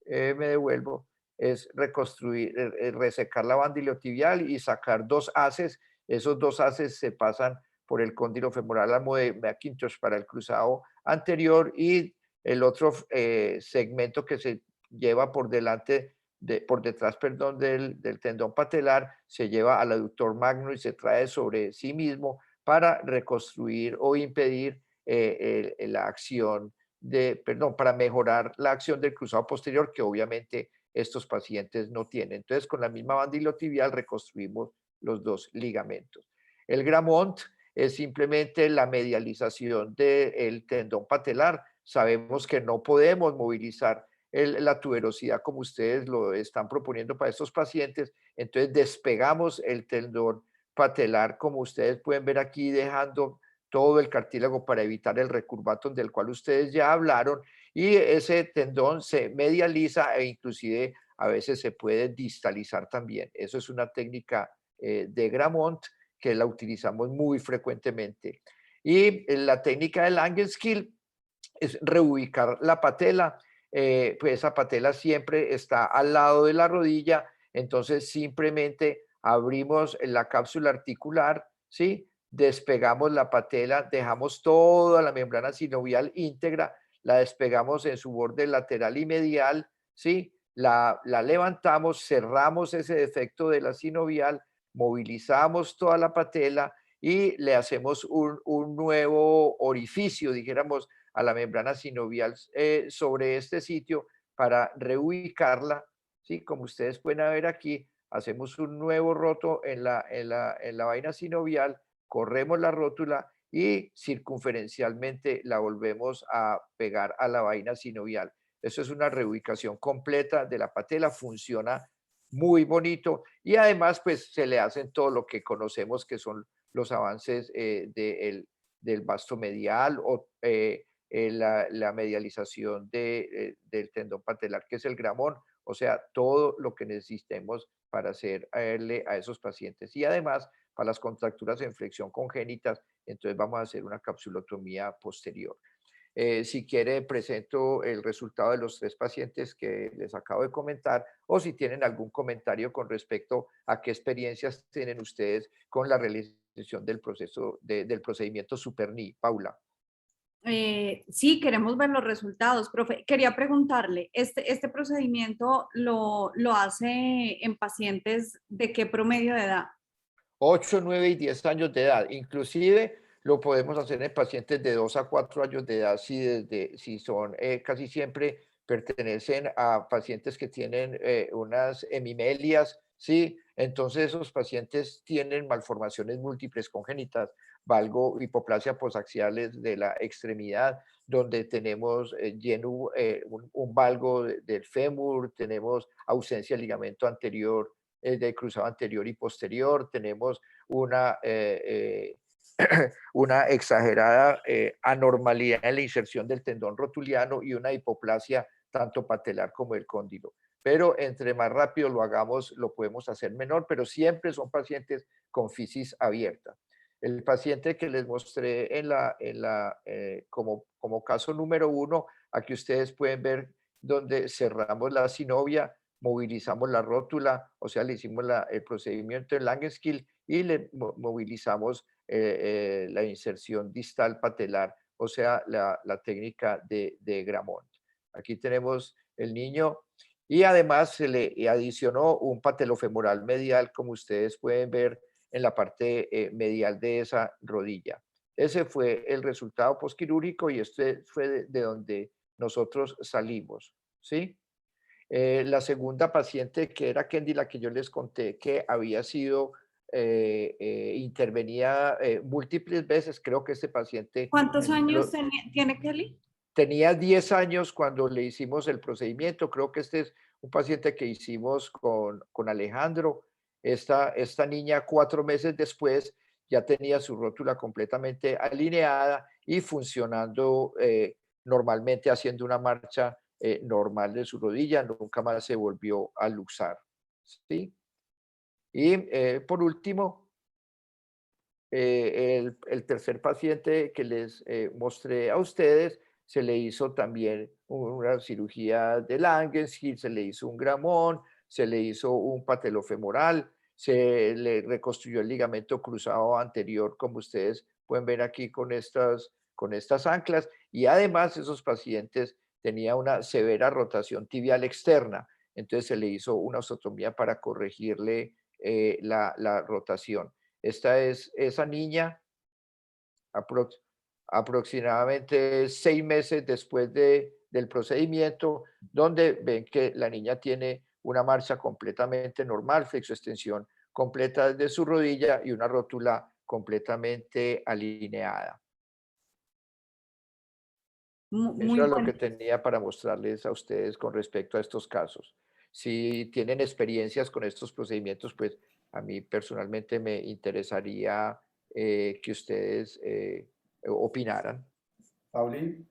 S7: me devuelvo, es reconstruir, resecar la banda iliotibial y sacar dos haces. Esos dos haces se pasan por el cóndilo femoral amo de Mackintosh para el cruzado anterior y el otro segmento que se lleva por delante, por detrás, perdón, del tendón patelar, se lleva al aductor magno y se trae sobre sí mismo para reconstruir o impedir la acción para mejorar la acción del cruzado posterior que obviamente estos pacientes no tienen. Entonces, con la misma banda iliotibial reconstruimos los dos ligamentos. El Gramont es simplemente la medialización del tendón patelar. Sabemos que no podemos movilizar la tuberosidad como ustedes lo están proponiendo para estos pacientes, entonces despegamos el tendón patelar como ustedes pueden ver aquí, dejando todo el cartílago para evitar el recurvatum del cual ustedes ya hablaron, y ese tendón se medializa e inclusive a veces se puede distalizar también. Eso es una técnica de Gramont que la utilizamos muy frecuentemente. Y la técnica de Langenskill es reubicar la patela, pues esa patela siempre está al lado de la rodilla, entonces simplemente abrimos la cápsula articular, ¿sí? Despegamos la patela, dejamos toda la membrana sinovial íntegra, la despegamos en su borde lateral y medial, ¿sí? La levantamos, cerramos ese defecto de la sinovial, movilizamos toda la patela y le hacemos un nuevo orificio, dijéramos, a la membrana sinovial sobre este sitio para reubicarla, ¿sí? Como ustedes pueden ver aquí, hacemos un nuevo roto en la vaina sinovial, corremos la rótula y circunferencialmente la volvemos a pegar a la vaina sinovial. Eso es una reubicación completa de la patela, funciona muy bonito y además pues se le hacen todo lo que conocemos que son los avances del vasto medial o la medialización del tendón patelar, que es el Gramont, o sea, todo lo que necesitemos para hacerle a esos pacientes. Y además, para las contracturas de flexión congénitas, entonces vamos a hacer una capsulotomía posterior. Si quiere, presento el resultado de los 3 pacientes que les acabo de comentar, o si tienen algún comentario con respecto a qué experiencias tienen ustedes con la realización del proceso, del procedimiento SuperKnee. Paula.
S3: Sí, queremos ver los resultados, profe. Quería preguntarle, ¿este procedimiento lo hace en pacientes de qué promedio de edad?
S7: 8, 9 y 10 años de edad. Inclusive lo podemos hacer en pacientes de 2 a 4 años de edad si son casi siempre pertenecen a pacientes que tienen unas hemimelias, ¿sí? Entonces esos pacientes tienen malformaciones múltiples congénitas, valgo hipoplasia posaxiales de la extremidad, donde tenemos un valgo del fémur, tenemos ausencia de ligamento anterior de cruzado anterior y posterior, tenemos una exagerada anormalidad en la inserción del tendón rotuliano y una hipoplasia tanto patelar como el cóndilo. Pero entre más rápido lo hagamos, lo podemos hacer menor, pero siempre son pacientes con fisis abierta. El paciente que les mostré como caso número 1, aquí ustedes pueden ver donde cerramos la sinovia, movilizamos la rótula, o sea, le hicimos el procedimiento de Langenskill y le movilizamos la inserción distal patelar, o sea, la técnica de Gramont. Aquí tenemos el niño y además se le adicionó un patelofemoral medial, como ustedes pueden ver en la parte medial de esa rodilla. Ese fue el resultado postquirúrgico y este fue de donde nosotros salimos, ¿sí? La segunda paciente, que era Kendi, la que yo les conté, que había sido intervenida múltiples veces, creo que este paciente
S3: ¿Cuántos años tiene Kelly?
S7: tenía 10 años cuando le hicimos el procedimiento. Creo que este es un paciente que hicimos con Alejandro. Esta niña 4 meses después ya tenía su rótula completamente alineada y funcionando normalmente, haciendo una marcha normal de su rodilla, nunca más se volvió a luxar, ¿sí? Y por último, el tercer paciente que les mostré a ustedes, se le hizo también una cirugía de Langenskill, se le hizo un Gramont, se le hizo un patelofemoral, se le reconstruyó el ligamento cruzado anterior, como ustedes pueden ver aquí con estas anclas, y además esos pacientes tenían una severa rotación tibial externa, entonces se le hizo una osteotomía para corregirle la rotación. Esta es esa niña, aproximadamente 6 meses después del procedimiento, donde ven que la niña tiene una marcha completamente normal, flexoextensión completa de su rodilla y una rótula completamente alineada. Eso es lo que tenía para mostrarles a ustedes con respecto a estos casos. Si tienen experiencias con estos procedimientos, pues a mí personalmente me interesaría que ustedes opinaran.
S5: Pauli.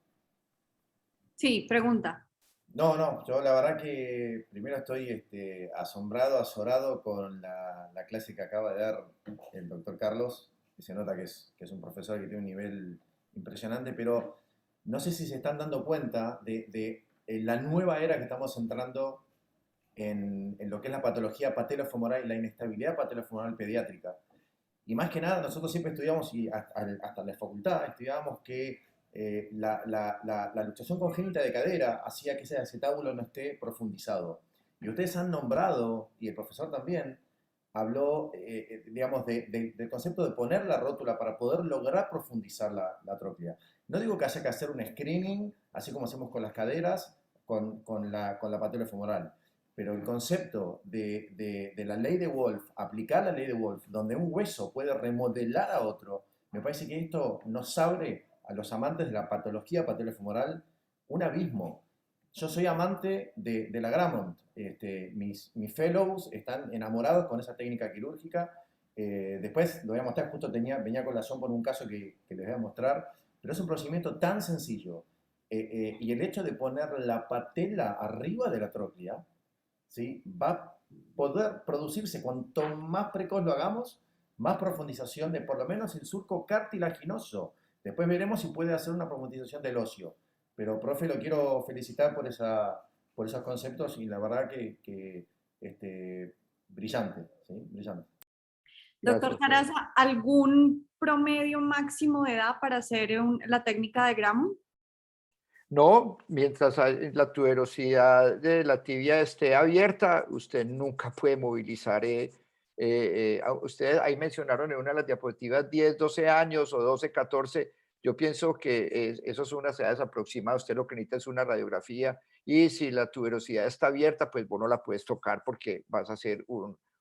S3: Sí, pregunta.
S5: No, yo la verdad que primero estoy asombrado, azorado con la clase que acaba de dar el doctor Carlos, que se nota que es un profesor que tiene un nivel impresionante, pero no sé si se están dando cuenta de la nueva era que estamos entrando en lo que es la patología patelofemoral y la inestabilidad patelofemoral pediátrica. Y más que nada, nosotros siempre estudiamos, y hasta la facultad, estudiábamos que la luxación congénita de cadera hacía que ese acetábulo no esté profundizado. Y ustedes han nombrado, y el profesor también, habló, digamos, del concepto de poner la rótula para poder lograr profundizar la tróclea. No digo que haya que hacer un screening, así como hacemos con las caderas, con la patelofemoral. Pero el concepto de la ley de Wolf, aplicar la ley de Wolf, donde un hueso puede remodelar a otro, me parece que esto nos abre a los amantes de la patología patelofemoral un abismo. Yo soy amante de la Gramont. Mis fellows están enamorados con esa técnica quirúrgica. Después lo voy a mostrar, justo venía con razón por un caso que les voy a mostrar, pero es un procedimiento tan sencillo. Y el hecho de poner la patela arriba de la tróclea, ¿sí? va poder producirse, cuanto más precoz lo hagamos, más profundización de por lo menos el surco cartilaginoso. Después veremos si puede hacer una profundización del óseo. Pero, profe, lo quiero felicitar por esos conceptos y la verdad que brillante, ¿sí? Brillante.
S3: Doctor
S7: Gracias,
S3: Sarasa, ¿algún promedio máximo de edad para hacer la técnica de Graham?
S7: No, mientras la tuberosidad de la tibia esté abierta, usted nunca puede movilizar. Ustedes ahí mencionaron en una de las diapositivas 10, 12 años o 12, 14. Yo pienso que eso son unas edades aproximadas. Usted lo que necesita es una radiografía y si la tuberosidad está abierta, pues vos no la puedes tocar porque vas a hacer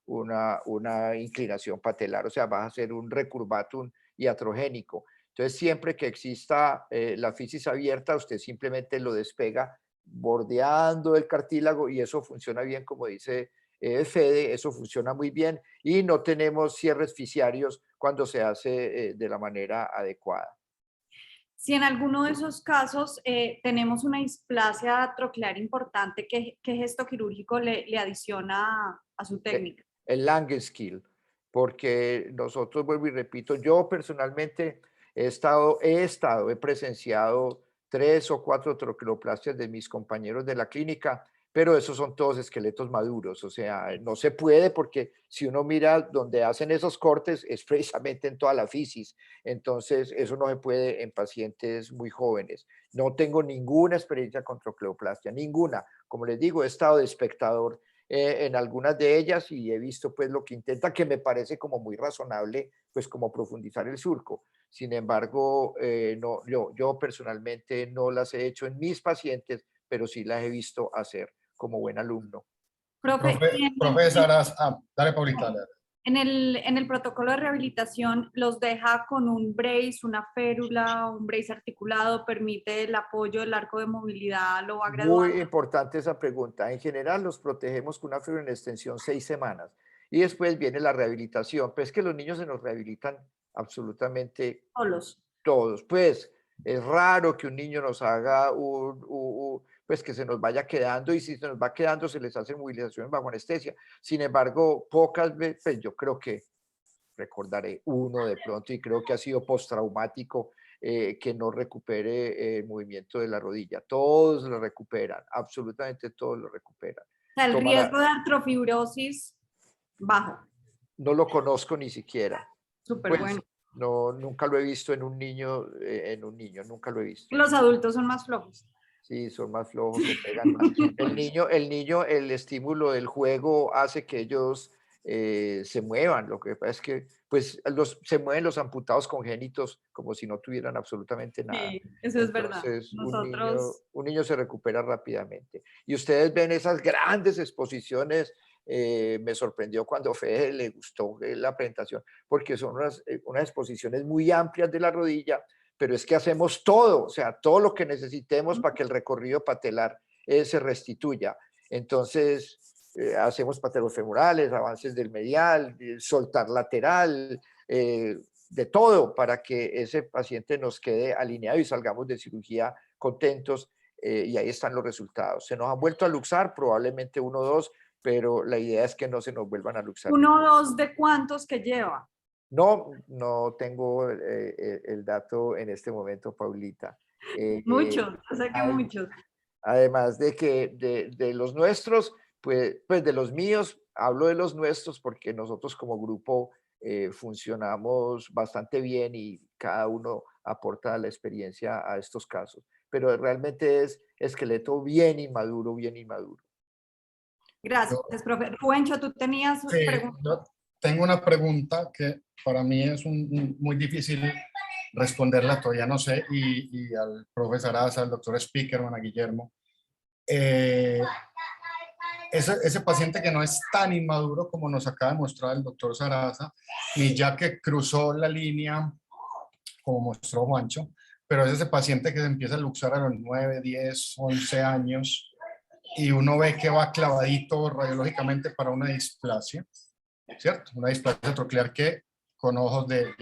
S7: una inclinación patelar, o sea, vas a hacer un recurvatum iatrogénico. Entonces, siempre que exista la fisis abierta, usted simplemente lo despega bordeando el cartílago y eso funciona bien, como dice Fede, eso funciona muy bien y no tenemos cierres fisiarios cuando se hace de la manera adecuada.
S3: Si en alguno de esos casos tenemos una displasia troclear importante, ¿qué gesto quirúrgico le adiciona a su técnica?
S7: El Langenskill, porque nosotros, vuelvo y repito, yo personalmente he presenciado 3 o 4 troqueoplastias de mis compañeros de la clínica, pero esos son todos esqueletos maduros, o sea, no se puede porque si uno mira donde hacen esos cortes es precisamente en toda la fisis, entonces eso no se puede en pacientes muy jóvenes. No tengo ninguna experiencia con troqueoplastia, ninguna. Como les digo, he estado de espectador en algunas de ellas y he visto pues lo que intenta, que me parece como muy razonable, pues como profundizar el surco. Sin embargo, no, yo personalmente no las he hecho en mis pacientes, pero sí las he visto hacer como buen alumno.
S3: Profe,
S1: Profe Sarasa, dale, Paulita. Dale.
S3: en el protocolo de rehabilitación los deja con un brace, una férula, un brace articulado, permite el apoyo del arco de movilidad, lo va graduando.
S7: Muy importante esa pregunta. En general los protegemos con una férula en extensión 6 semanas y después viene la rehabilitación. Pues es que los niños se nos rehabilitan absolutamente
S3: Solos.
S7: todos. Pues es raro que un niño nos haga pues que se nos vaya quedando y si se nos va quedando se les hace movilización bajo anestesia. Sin embargo, pocas veces, pues yo creo que recordaré uno de pronto y creo que ha sido postraumático que no recupere el movimiento de la rodilla. Todos lo recuperan, absolutamente todos lo recuperan.
S3: O sea, el riesgo de artrofibrosis bajo.
S7: No lo conozco ni siquiera.
S3: Súper
S7: Pues,
S3: bueno.
S7: no, nunca lo he visto en un niño, nunca lo he visto.
S3: Los adultos son más flojos.
S7: Sí, son más flojos, se pegan más. El estímulo del juego hace que ellos se muevan. Lo que pasa es que pues, se mueven los amputados congénitos como si no tuvieran absolutamente nada.
S3: Sí, eso es verdad.
S7: Entonces,
S3: Nosotros...
S7: un niño se recupera rápidamente. Y ustedes ven esas grandes exposiciones. Me sorprendió cuando Fede le gustó la presentación, porque son unas exposiciones muy amplias de la rodilla, pero es que hacemos todo, o sea, todo lo que necesitemos para que el recorrido patelar se restituya. Entonces, hacemos patelofemorales, avances del medial, soltar lateral, de todo para que ese paciente nos quede alineado y salgamos de cirugía contentos, y ahí están los resultados. ¿Se nos han vuelto a luxar? Probablemente 1 o 2, pero la idea es que no se nos vuelvan a luxar.
S3: 1 o 2 de cuántos que lleva.
S7: No tengo el dato en este momento, Paulita.
S3: Muchos, o sea que muchos.
S7: Además de que de los nuestros, pues de los míos, hablo de los nuestros porque nosotros como grupo funcionamos bastante bien y cada uno aporta la experiencia a estos casos. Pero realmente es esqueleto bien inmaduro, bien inmaduro.
S3: Gracias, profe. Rubencho, tú tenías
S1: preguntas. Tengo una pregunta que para mí es muy difícil responderla, todavía no sé, y al profesor Sarasa, al doctor Spickerman, a Guillermo. Ese paciente que no es tan inmaduro como nos acaba de mostrar el doctor Sarasa, y ya que cruzó la línea, como mostró Juancho, pero es ese paciente que se empieza a luxar a los 9, 10, 11 años, y uno ve que va clavadito radiológicamente para una displasia, ¿cierto? Una displasia troclear que con ojos de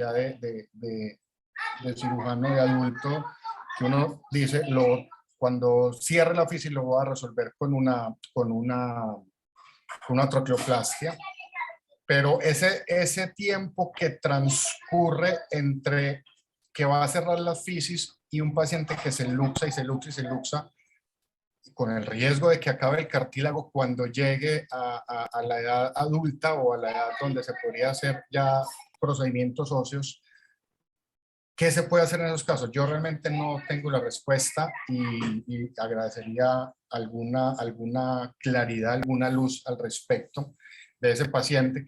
S1: cirujano de adulto, que uno dice, cuando cierre la fisis lo voy a resolver con una una troqueoplastia, pero ese tiempo que transcurre entre que va a cerrar las fisis y un paciente que se luxa y se luxa y se luxa, con el riesgo de que acabe el cartílago cuando llegue a la edad adulta o a la edad donde se podría hacer ya procedimientos óseos. ¿Qué se puede hacer en esos casos? Yo realmente no tengo la respuesta y agradecería alguna claridad, alguna luz al respecto de ese paciente,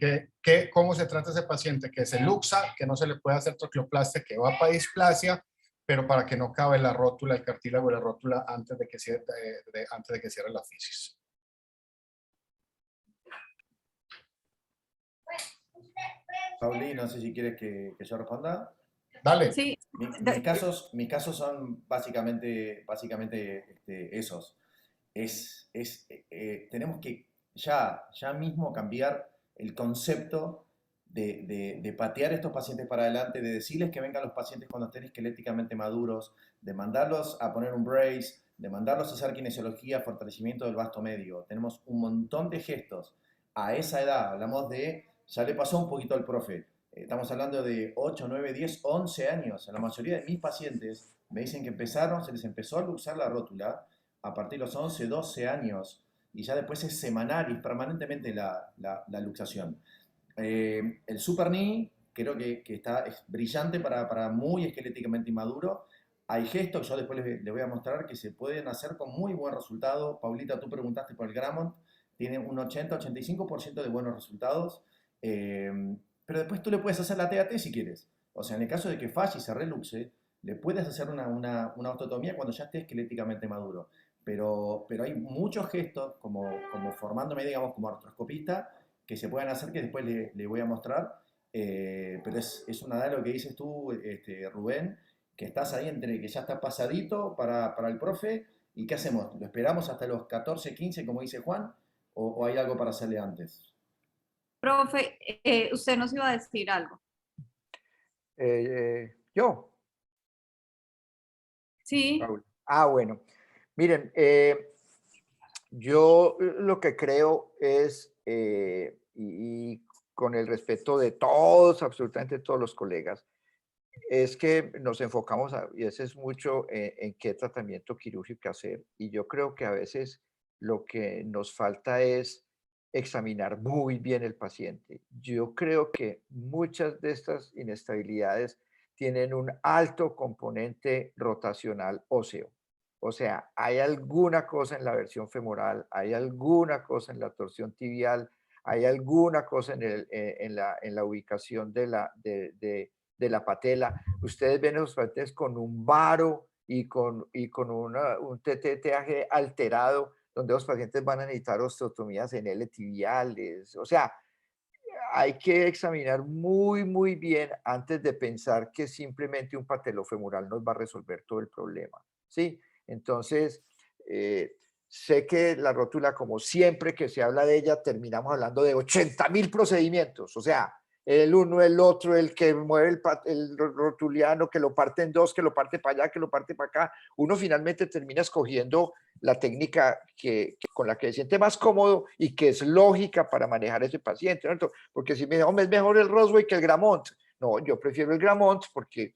S1: cómo se trata ese paciente que se luxa, que no se le puede hacer troqueoplastia, que va para displasia, pero para que no cabe la rótula, el cartílago de la rótula antes de que cierre la fisis.
S5: Pauli, no sé si quieres que yo responda.
S1: Dale.
S3: Sí,
S5: Mis casos son básicamente esos. Tenemos que ya mismo cambiar el concepto de patear a estos pacientes para adelante, de decirles que vengan los pacientes cuando estén esqueléticamente maduros, de mandarlos a poner un brace, de mandarlos a hacer kinesiología, fortalecimiento del vasto medio. Tenemos un montón de gestos a esa edad. Hablamos ya le pasó un poquito al profe. Estamos hablando de 8, 9, 10, 11 años. La mayoría de mis pacientes me dicen que se les empezó a luxar la rótula a partir de los 11, 12 años y ya después es semanal y permanentemente la luxación. El super knee creo que es brillante para muy esqueléticamente inmaduro. Hay gestos que yo después les voy a mostrar que se pueden hacer con muy buen resultado. Paulita, tú preguntaste por el Grammont, tiene un 80-85% de buenos resultados. Pero después tú le puedes hacer la TAT si quieres. O sea, en el caso de que falle y se reluxe, le puedes hacer una osteotomía cuando ya esté esqueléticamente maduro. Pero hay muchos gestos, como formándome, digamos, como artroscopista, que se pueden hacer que después le voy a mostrar. Pero es una edad lo que dices tú, Rubén, que estás ahí entre que ya está pasadito para el profe. ¿Y qué hacemos? ¿Lo esperamos hasta los 14, 15, como dice Juan? ¿O hay algo para hacerle antes?
S3: profe, usted nos iba a decir algo.
S7: Yo.
S3: Sí.
S7: Raúl. Bueno. Miren, yo lo que creo es, y con el respeto de todos, absolutamente todos los colegas, es que nos enfocamos, y ese es mucho en qué tratamiento quirúrgico hacer. Y yo creo que a veces lo que nos falta es examinar muy bien el paciente. Yo creo que muchas de estas inestabilidades tienen un alto componente rotacional óseo. O sea, hay alguna cosa en la versión femoral, hay alguna cosa en la torsión tibial, hay alguna cosa en la ubicación de la patela. Ustedes ven a los pacientes con un varo y con un TTAG alterado, donde los pacientes van a necesitar osteotomías en L tibiales. O sea, hay que examinar muy, muy bien antes de pensar que simplemente un patelofemoral nos va a resolver todo el problema, ¿sí? Entonces, sé que la rótula, como siempre que se habla de ella, terminamos hablando de 80.000 procedimientos, o sea, el uno, el otro, el que mueve el rotuliano, que lo parte en dos, que lo parte para allá, que lo parte para acá. Uno finalmente termina escogiendo la técnica con la que se siente más cómodo y que es lógica para manejar ese paciente, ¿no? Porque si me dicen, hombre, es mejor el Rosway que el Grammont. No, yo prefiero el Grammont porque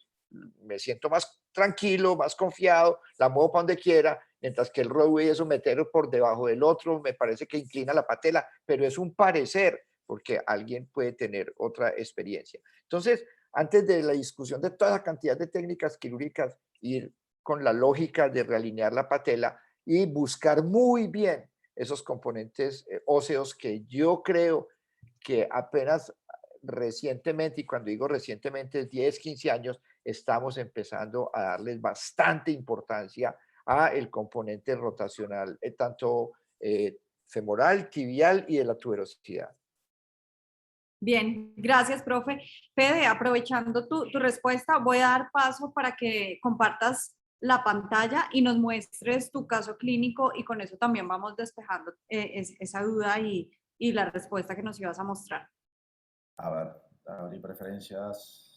S7: me siento más tranquilo, más confiado, la muevo para donde quiera, mientras que el Rosway es meterlo por debajo del otro, me parece que inclina la patela, pero es un parecer, porque alguien puede tener otra experiencia. Entonces, antes de la discusión de toda la cantidad de técnicas quirúrgicas, ir con la lógica de realinear la patela y buscar muy bien esos componentes óseos que yo creo que apenas recientemente, y cuando digo recientemente, 10, 15 años, estamos empezando a darles bastante importancia a el componente rotacional, tanto femoral, tibial y de la tuberosidad.
S3: Bien, gracias, profe. Fede, aprovechando tu respuesta, voy a dar paso para que compartas la pantalla y nos muestres tu caso clínico y con eso también vamos despejando esa duda y la respuesta que nos ibas a mostrar.
S5: A ver, abrir preferencias.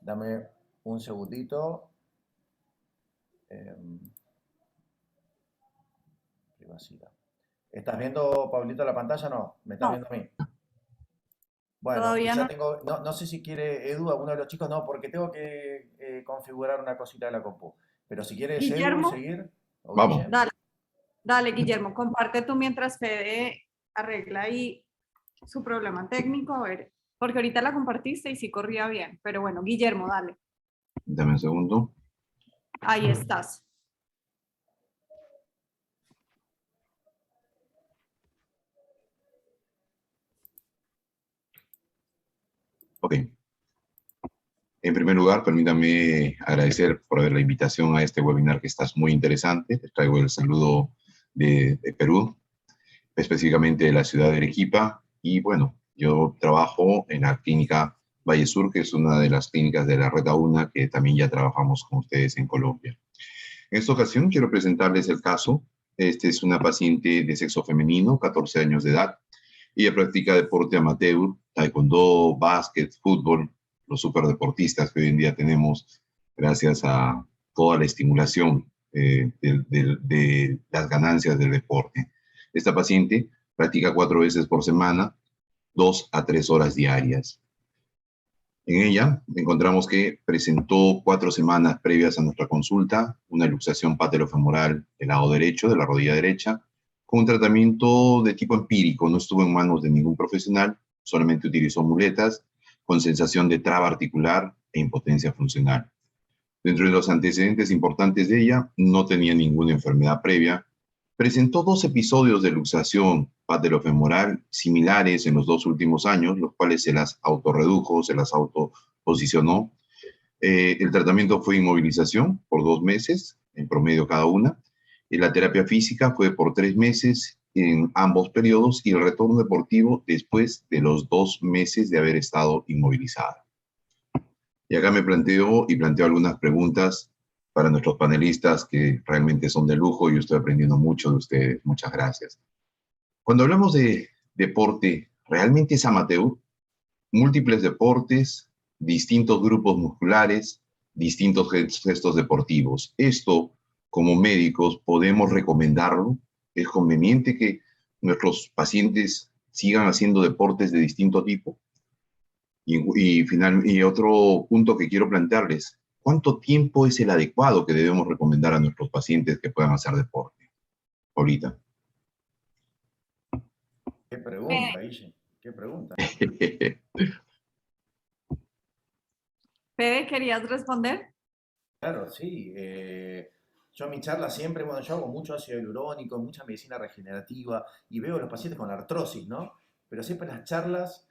S5: Dame un segundito. Privacidad. ¿Estás viendo, Pablito, la pantalla? No, ¿me estás
S3: No,
S5: viendo a mí? Bueno,
S3: todavía
S5: quizá
S3: no.
S5: tengo, no sé si quiere Edu, alguno de los chicos, no, porque tengo que configurar una cosita de la compu. Pero si quieres Edu
S3: Guillermo,
S5: seguir, o
S6: Vamos.
S5: Guille,
S3: dale, dale, Guillermo, comparte tú mientras Fede arregla ahí su problema técnico, a ver, porque ahorita la compartiste y sí corría bien, pero bueno, Guillermo, dale,
S6: Dame un segundo.
S3: ahí estás.
S6: Ok. En primer lugar, permítame agradecer por la invitación a este webinar que está muy interesante. Les traigo el saludo de Perú, específicamente de la ciudad de Arequipa. Y bueno, yo trabajo en la clínica Valle Sur, que es una de las clínicas de la Red AUNA, que también ya trabajamos con ustedes en Colombia. En esta ocasión quiero presentarles el caso. Este es una paciente de sexo femenino, 14 años de edad. Ella practica deporte amateur, taekwondo, básquet, fútbol, los superdeportistas que hoy en día tenemos gracias a toda la estimulación de las ganancias del deporte. Esta paciente practica 4 veces por semana, 2 a 3 horas diarias. En ella encontramos que presentó 4 semanas previas a nuestra consulta una luxación patelofemoral del lado derecho, de la rodilla derecha, con un tratamiento de tipo empírico, no estuvo en manos de ningún profesional, solamente utilizó muletas con sensación de traba articular e impotencia funcional. Dentro de los antecedentes importantes de ella, no tenía ninguna enfermedad previa, presentó 2 episodios de luxación patelofemoral similares en los 2 últimos años, los cuales se las autorredujo, se las autoposicionó. El tratamiento fue inmovilización por 2 meses, en promedio cada una, y la terapia física fue por 3 meses en ambos periodos y el retorno deportivo después de los 2 meses de haber estado inmovilizada. Y acá me planteo algunas preguntas para nuestros panelistas que realmente son de lujo y yo estoy aprendiendo mucho de ustedes. Muchas gracias. Cuando hablamos de deporte, ¿realmente es amateur? Múltiples deportes, distintos grupos musculares, distintos gestos deportivos. Esto, como médicos, ¿podemos recomendarlo? ¿Es conveniente que nuestros pacientes sigan haciendo deportes de distinto tipo? Y otro punto que quiero plantearles, ¿cuánto tiempo es el adecuado que debemos recomendar a nuestros pacientes que puedan hacer deporte? Ahorita.
S5: qué pregunta, Guille, qué pregunta.
S3: Fede, ¿querías responder?
S5: Claro, sí. Yo en mi charla siempre, bueno, yo hago mucho ácido hialurónico, mucha medicina regenerativa y veo a los pacientes con artrosis, ¿no? Pero siempre en las charlas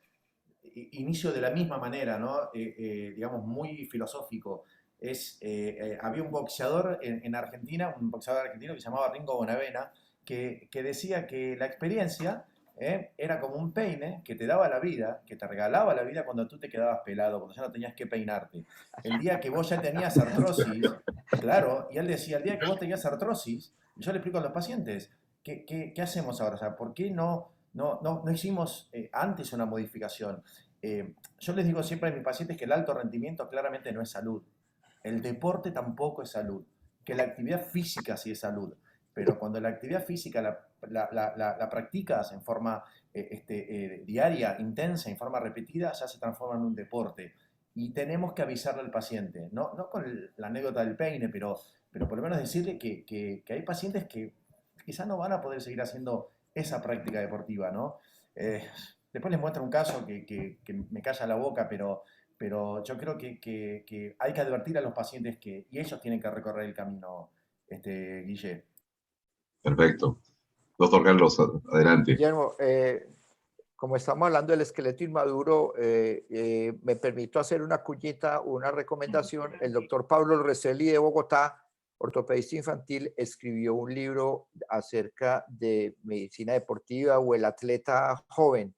S5: inicio de la misma manera, ¿no? Digamos, muy filosófico. Había un boxeador en Argentina, un boxeador argentino que se llamaba Ringo Bonavena, que decía que la experiencia era como un peine que te daba la vida, que te regalaba la vida cuando tú te quedabas pelado, cuando ya no tenías que peinarte. El día que vos ya tenías artrosis, claro, y él decía, el día que vos tenías artrosis, y yo le explico a los pacientes, ¿qué hacemos ahora? O sea, ¿por qué no hicimos antes una modificación? Yo les digo siempre a mis pacientes que el alto rendimiento claramente no es salud. El deporte tampoco es salud. Que la actividad física sí es salud. Pero cuando la actividad física la practicas en forma diaria, intensa, en forma repetida, ya se transforma en un deporte. Y tenemos que avisarle al paciente, no con la anécdota del peine, pero por lo menos decirle que hay pacientes que quizás no van a poder seguir haciendo esa práctica deportiva, ¿no? Después les muestro un caso que me calla la boca, pero yo creo que hay que advertir a los pacientes y ellos tienen que recorrer el camino, Guille.
S6: Perfecto. Doctor Carlos, adelante.
S7: Guillermo, como estamos hablando del esqueleto inmaduro, me permito hacer una cuñita, una recomendación. El doctor Pablo Reselli de Bogotá, ortopedista infantil, escribió un libro acerca de medicina deportiva o el atleta joven.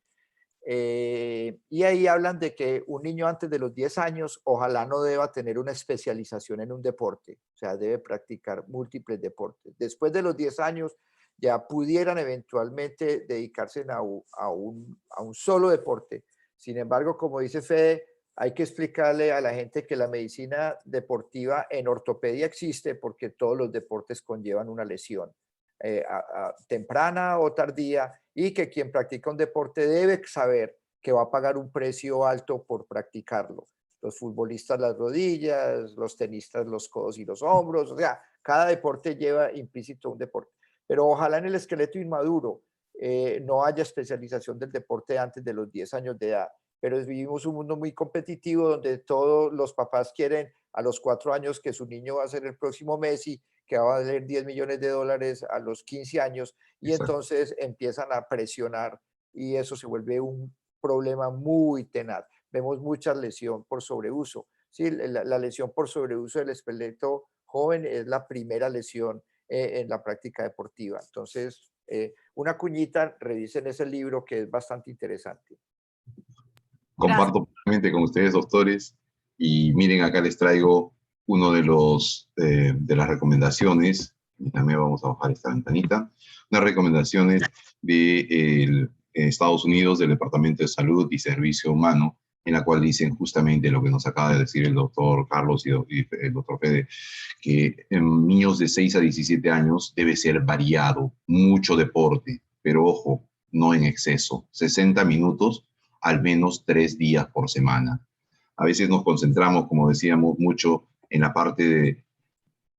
S7: Y ahí hablan de que un niño antes de los 10 años ojalá no deba tener una especialización en un deporte, o sea, debe practicar múltiples deportes. Después de los 10 años ya pudieran eventualmente dedicarse a un solo deporte. Sin embargo, como dice Fede, hay que explicarle a la gente que la medicina deportiva en ortopedia existe porque todos los deportes conllevan una lesión. temprana o tardía, y que quien practica un deporte debe saber que va a pagar un precio alto por practicarlo. Los futbolistas las rodillas, los tenistas los codos y los hombros, o sea, cada deporte lleva implícito un deporte. Pero ojalá en el esqueleto inmaduro no haya especialización del deporte antes de los 10 años de edad. Pero vivimos un mundo muy competitivo donde todos los papás quieren a los 4 años que su niño va a ser el próximo Messi, que va a valer 10 millones de dólares a los 15 años, y entonces empiezan a presionar y eso se vuelve un problema muy tenaz. Vemos mucha lesión por sobreuso. Sí, la lesión por sobreuso del esqueleto joven es la primera lesión en la práctica deportiva. Entonces, una cuñita, revisen ese libro que es bastante interesante.
S6: Comparto plenamente con ustedes, doctores, y miren, acá les traigo uno de las recomendaciones, y también vamos a bajar esta ventanita, unas recomendaciones de Estados Unidos, del Departamento de Salud y Servicio Humano, en la cual dicen justamente lo que nos acaba de decir el doctor Carlos y el doctor Fede, que en niños de 6 a 17 años debe ser variado, mucho deporte, pero ojo, no en exceso, 60 minutos, al menos 3 días por semana. A veces nos concentramos, como decíamos, mucho en la parte de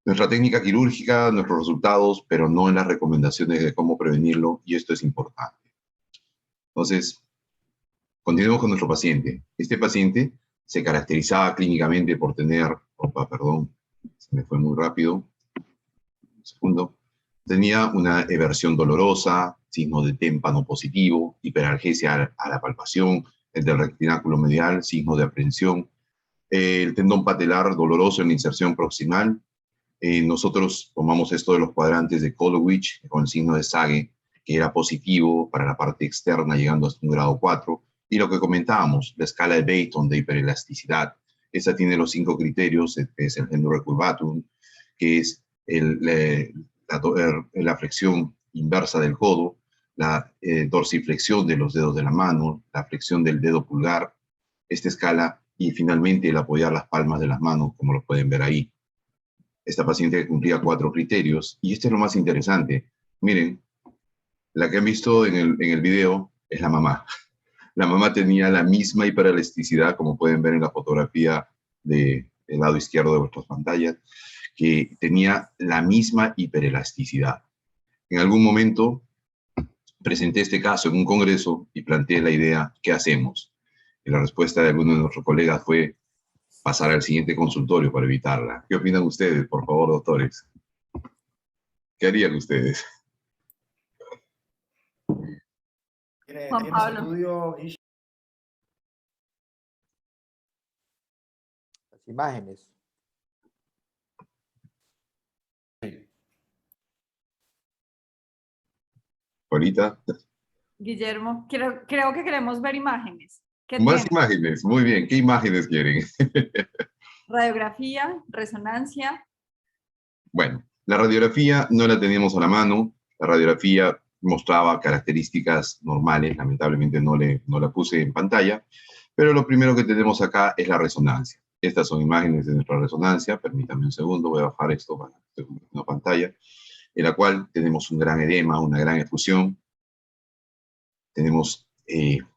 S6: nuestra técnica quirúrgica, nuestros resultados, pero no en las recomendaciones de cómo prevenirlo, y esto es importante. Entonces, continuemos con nuestro paciente. Este paciente se caracterizaba clínicamente por tener, perdón, se me fue muy rápido, un segundo, tenía una eversión dolorosa, signo de témpano positivo, hiperalgesia a la palpación, el del retináculo medial, signo de aprehensión, el tendón patelar doloroso en la inserción proximal. Nosotros tomamos esto de los cuadrantes de Kolowich con el signo de Sage, que era positivo para la parte externa, llegando hasta un grado 4. Y lo que comentábamos, la escala de Beighton de hiperelasticidad. Esa tiene los 5 criterios, que es el genu recurvatum, que es la flexión inversa del codo, la dorsiflexión de los dedos de la mano, la flexión del dedo pulgar, esta escala, y finalmente el apoyar las palmas de las manos, como lo pueden ver ahí. Esta paciente cumplía 4 criterios, y este es lo más interesante. Miren, la que han visto en el video es la mamá. La mamá tenía la misma hiperelasticidad, como pueden ver en la fotografía del lado izquierdo de vuestras pantallas, que tenía la misma hiperelasticidad. En algún momento presenté este caso en un congreso y planteé la idea, ¿qué hacemos? Y la respuesta de algunos de nuestros colegas fue pasar al siguiente consultorio para evitarla. ¿Qué opinan ustedes, por favor, doctores? ¿Qué harían ustedes?
S5: ¿Tienes
S3: Pablo.
S5: estudio, Guille?
S7: Las imágenes.
S5: Sí.
S6: Ahorita.
S3: Guillermo, creo que queremos ver imágenes. ¿Qué
S6: Más
S3: tiene?
S6: imágenes, muy bien. ¿Qué imágenes quieren?
S3: Radiografía, resonancia.
S6: Bueno, la radiografía no la teníamos a la mano. La radiografía mostraba características normales. Lamentablemente no la puse en pantalla. Pero lo primero que tenemos acá es la resonancia. Estas son imágenes de nuestra resonancia. Permítanme un segundo, voy a bajar esto para que esté en la pantalla. En la cual tenemos un gran edema, una gran efusión. Tenemos,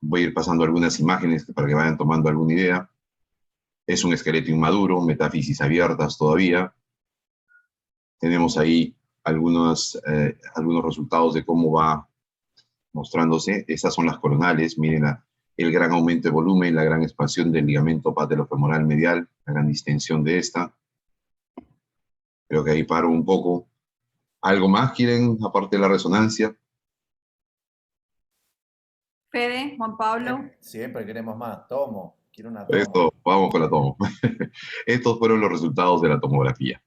S6: voy a ir pasando algunas imágenes para que vayan tomando alguna idea. Es un esqueleto inmaduro, metáfisis abiertas todavía. Tenemos ahí algunos resultados de cómo va mostrándose. Estas son las coronales. Miren el gran aumento de volumen, la gran expansión del ligamento patelofemoral medial, la gran distensión de esta. Creo que ahí paro un poco. ¿Algo más quieren aparte de la resonancia?
S3: Fede, Juan Pablo.
S5: Siempre queremos más. Tomo. Quiero una tomo.
S6: Esto, vamos con la tomo. Estos fueron los resultados de la tomografía.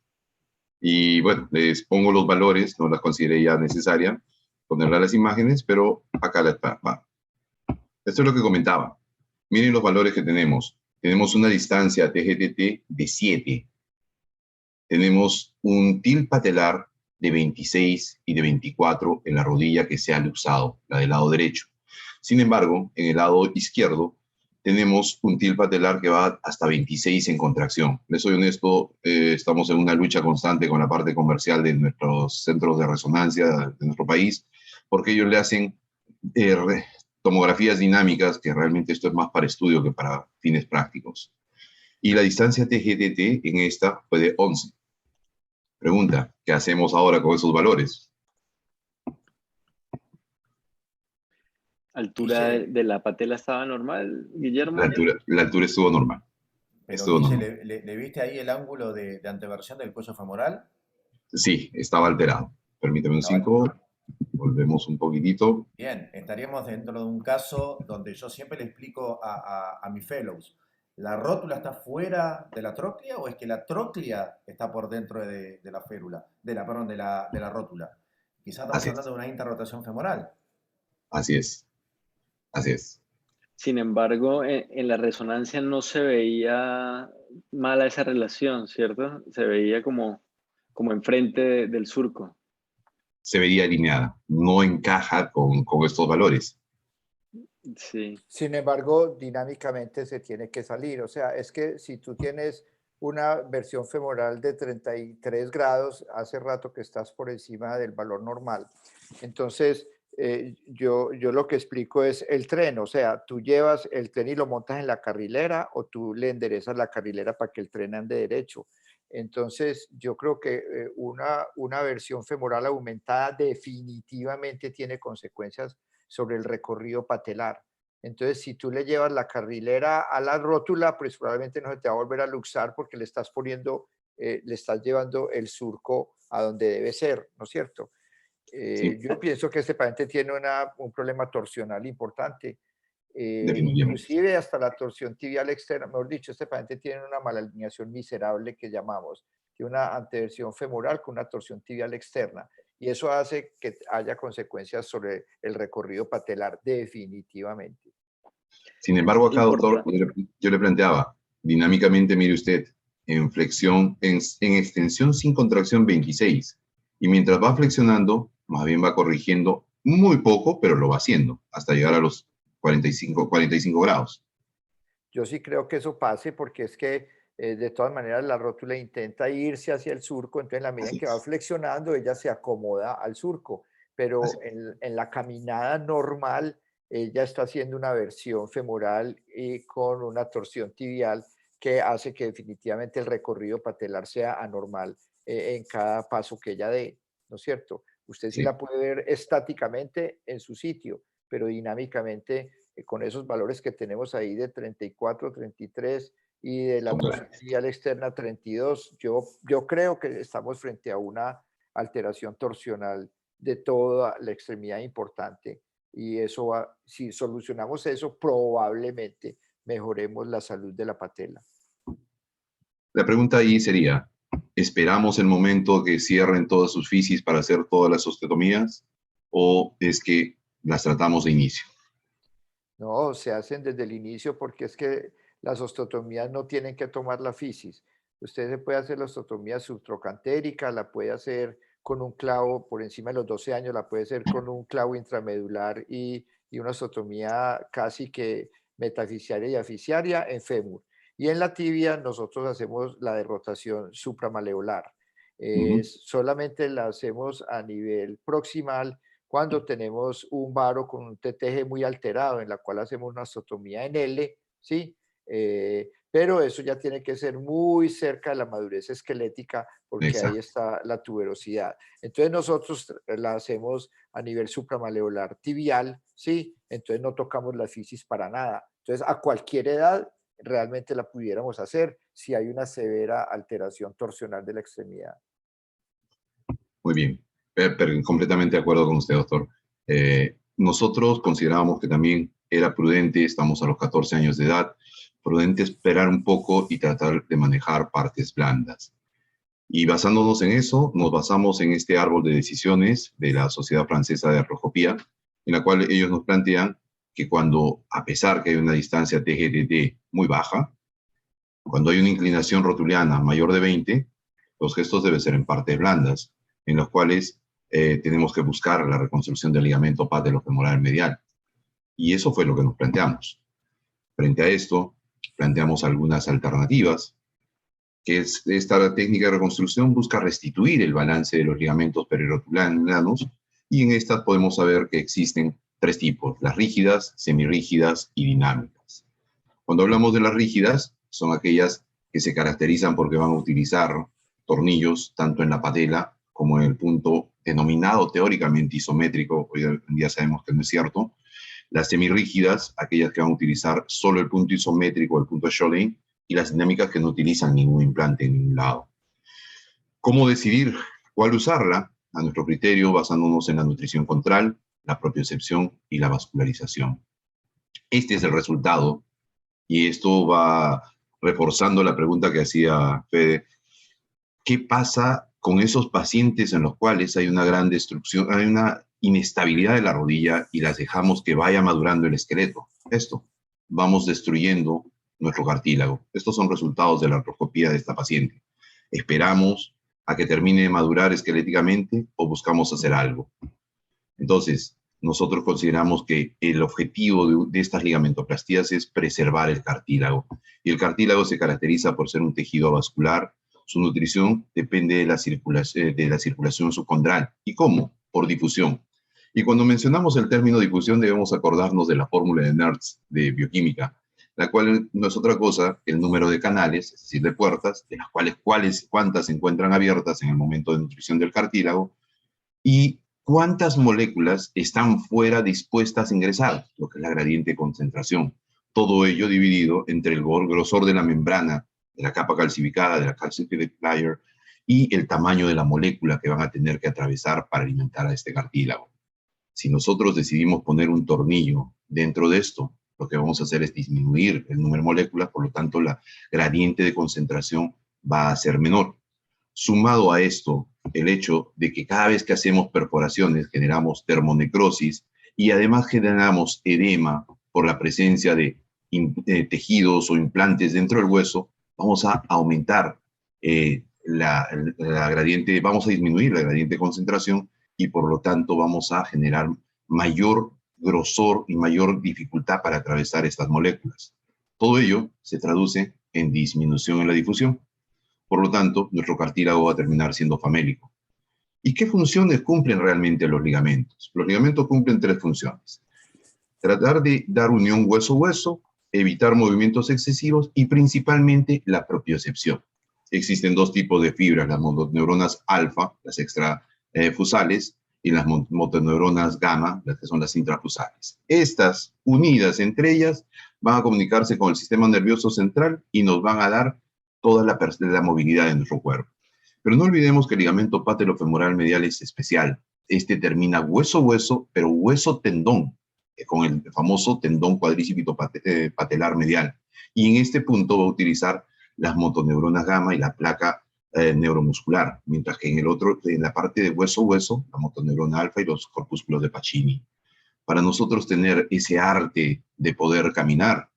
S6: Y bueno, les pongo los valores, no las consideré ya necesaria ponerle las imágenes, pero acá va. Esto es lo que comentaba. Miren los valores que tenemos. Tenemos una distancia TGTT de 7. Tenemos un til patelar de 26 y de 24 en la rodilla que se ha luxado, la del lado derecho. Sin embargo, en el lado izquierdo tenemos un TIL patelar que va hasta 26 en contracción. Les soy honesto, estamos en una lucha constante con la parte comercial de nuestros centros de resonancia de nuestro país, porque ellos le hacen tomografías dinámicas, que realmente esto es más para estudio que para fines prácticos. Y la distancia TGTT en esta fue de 11. Pregunta, ¿qué hacemos ahora con esos valores?
S4: ¿Altura de la patela estaba normal, Guillermo?
S6: La altura estuvo normal.
S5: Pero
S6: Estuvo
S5: Guille,
S6: normal.
S5: ¿le viste ahí el ángulo de anteversión del cuello femoral?
S6: Sí, estaba alterado. Permíteme un 5. Volvemos un poquitito.
S5: Bien, estaríamos dentro de un caso donde yo siempre le explico a mis fellows, ¿la rótula está fuera de la tróclea o es que la tróclea está por dentro de la férula, perdón, de la rótula? Quizás estamos
S6: Así es.
S5: hablando de una interrotación femoral.
S6: Así es. Así es.
S4: Sin embargo, en la resonancia no se veía mala esa relación, ¿cierto? Se veía como enfrente del surco.
S6: Se veía alineada. No encaja con estos valores.
S4: Sí.
S7: Sin embargo, dinámicamente se tiene que salir. O sea, es que si tú tienes una versión femoral de 33 grados, hace rato que estás por encima del valor normal. Entonces, yo lo que explico es el tren. O sea, tú llevas el tren y lo montas en la carrilera o tú le enderezas la carrilera para que el tren ande derecho. Entonces, yo creo que una versión femoral aumentada definitivamente tiene consecuencias sobre el recorrido patelar. Entonces, si tú le llevas la carrilera a la rótula, pues probablemente no se te va a volver a luxar porque le estás le estás llevando el surco a donde debe ser, ¿no es cierto?
S6: Sí.
S7: Yo pienso que este paciente tiene un problema torsional importante.
S6: Definitivamente.
S7: Inclusive hasta la torsión tibial externa, mejor dicho, este paciente tiene una malalineación miserable que llamamos, tiene una anteversión femoral con una torsión tibial externa, y eso hace que haya consecuencias sobre el recorrido patelar, definitivamente.
S6: Sin embargo, acá, doctor, yo le planteaba, dinámicamente, mire usted, en flexión, en extensión sin contracción 26, y mientras va flexionando, más bien va corrigiendo muy poco, pero lo va haciendo, hasta llegar a los 45 grados.
S7: Yo sí creo que eso pase porque es que de todas maneras la rótula intenta irse hacia el surco, entonces en la medida en que va flexionando ella se acomoda al surco, pero en la caminada normal ella está haciendo una versión femoral y con una torsión tibial que hace que definitivamente el recorrido patelar sea anormal en cada paso que ella dé, ¿no es cierto? Usted sí la puede ver estáticamente en su sitio, pero dinámicamente con esos valores que tenemos ahí de 34, 33 y de la torsión tibial externa 32, yo creo que estamos frente a una alteración torsional de toda la extremidad importante, y eso va, si solucionamos eso, probablemente mejoremos la salud de la patela.
S6: La pregunta ahí sería, ¿esperamos el momento que cierren todas sus fisis para hacer todas las osteotomías o es que las tratamos de inicio?
S7: No, se hacen desde el inicio porque es que las osteotomías no tienen que tomar la fisis. Usted se puede hacer la osteotomía subtrocantérica, la puede hacer con un clavo por encima de los 12 años, la puede hacer con un clavo intramedular y una osteotomía casi que metafisiaria y aficiaria en fémur. Y en la tibia nosotros hacemos la de rotación supramaleolar. Solamente la hacemos a nivel proximal cuando tenemos un varo con un TTG muy alterado, en la cual hacemos una osteotomía en L, ¿sí? Pero eso ya tiene que ser muy cerca de la madurez esquelética porque ahí está la tuberosidad. Entonces nosotros la hacemos a nivel supramaleolar tibial, ¿sí? Entonces no tocamos la fisis para nada. Entonces a cualquier edad realmente la pudiéramos hacer si hay una severa alteración torsional de la extremidad.
S6: Muy bien. Pero completamente de acuerdo con usted, doctor. Nosotros considerábamos que también era prudente, estamos a los 14 años de edad, prudente esperar un poco y tratar de manejar partes blandas. Y basándonos en eso, nos basamos en este árbol de decisiones de la Sociedad Francesa de Artroscopía, en la cual ellos nos plantean que cuando, a pesar que hay una distancia TGTT muy baja, cuando hay una inclinación rotuliana mayor de 20, los gestos deben ser en partes blandas, en los cuales tenemos que buscar la reconstrucción del ligamento patelo-femoral medial. Y eso fue lo que nos planteamos. Frente a esto, planteamos algunas alternativas, que es esta técnica de reconstrucción busca restituir el balance de los ligamentos perirrotulanos, y en estas podemos saber que existen tres tipos: las rígidas, semirrígidas y dinámicas. Cuando hablamos de las rígidas, son aquellas que se caracterizan porque van a utilizar tornillos tanto en la patela como en el punto denominado teóricamente isométrico. Hoy en día sabemos que no es cierto. Las semirrígidas, aquellas que van a utilizar solo el punto isométrico, el punto Scholem, y las dinámicas que no utilizan ningún implante en ningún lado. ¿Cómo decidir cuál usarla? A nuestro criterio, basándonos en la nutrición contral, la propiocepción y la vascularización. Este es el resultado, y esto va reforzando la pregunta que hacía Fede. ¿Qué pasa con esos pacientes en los cuales hay una gran destrucción, hay una inestabilidad de la rodilla y las dejamos que vaya madurando el esqueleto? Esto, vamos destruyendo nuestro cartílago. Estos son resultados de la artroscopía de esta paciente. ¿Esperamos a que termine de madurar esqueléticamente o buscamos hacer algo? Entonces, nosotros consideramos que el objetivo de estas ligamentoplastías es preservar el cartílago. Y el cartílago se caracteriza por ser un tejido vascular. Su nutrición depende de la circulación subcondral. ¿Y cómo? Por difusión. Y cuando mencionamos el término difusión, debemos acordarnos de la fórmula de Nernst de bioquímica, la cual no es otra cosa que el número de canales, es decir, de puertas, de las cuántas se encuentran abiertas en el momento de nutrición del cartílago, y cuántas moléculas están fuera dispuestas a ingresar, lo que es la gradiente de concentración. Todo ello dividido entre el grosor de la membrana, de la capa calcificada, de la calcified layer, y el tamaño de la molécula que van a tener que atravesar para alimentar a este cartílago. Si nosotros decidimos poner un tornillo dentro de esto, lo que vamos a hacer es disminuir el número de moléculas, por lo tanto la gradiente de concentración va a ser menor. Sumado a esto, el hecho de que cada vez que hacemos perforaciones generamos termonecrosis y además generamos edema por la presencia de tejidos o implantes dentro del hueso, vamos a aumentar la gradiente, vamos a disminuir la gradiente de concentración y por lo tanto vamos a generar mayor grosor y mayor dificultad para atravesar estas moléculas. Todo ello se traduce en disminución en la difusión. Por lo tanto, nuestro cartílago va a terminar siendo famélico. ¿Y qué funciones cumplen realmente los ligamentos? Los ligamentos cumplen tres funciones: tratar de dar unión hueso-hueso, evitar movimientos excesivos y principalmente la propiocepción. Existen dos tipos de fibras: las motoneuronas alfa, las extrafusales, y las motoneuronas gamma, las que son las intrafusales. Estas, unidas entre ellas, van a comunicarse con el sistema nervioso central y nos van a dar toda la movilidad de nuestro cuerpo. Pero no olvidemos que el ligamento patelofemoral medial es especial. Este termina hueso-hueso, pero hueso-tendón, con el famoso tendón cuadricipito patelar medial. Y en este punto va a utilizar las motoneuronas gamma y la placa neuromuscular, mientras que en el otro, en la parte de hueso-hueso, la motoneurona alfa y los corpúsculos de Pacini. Para nosotros tener ese arte de poder caminar,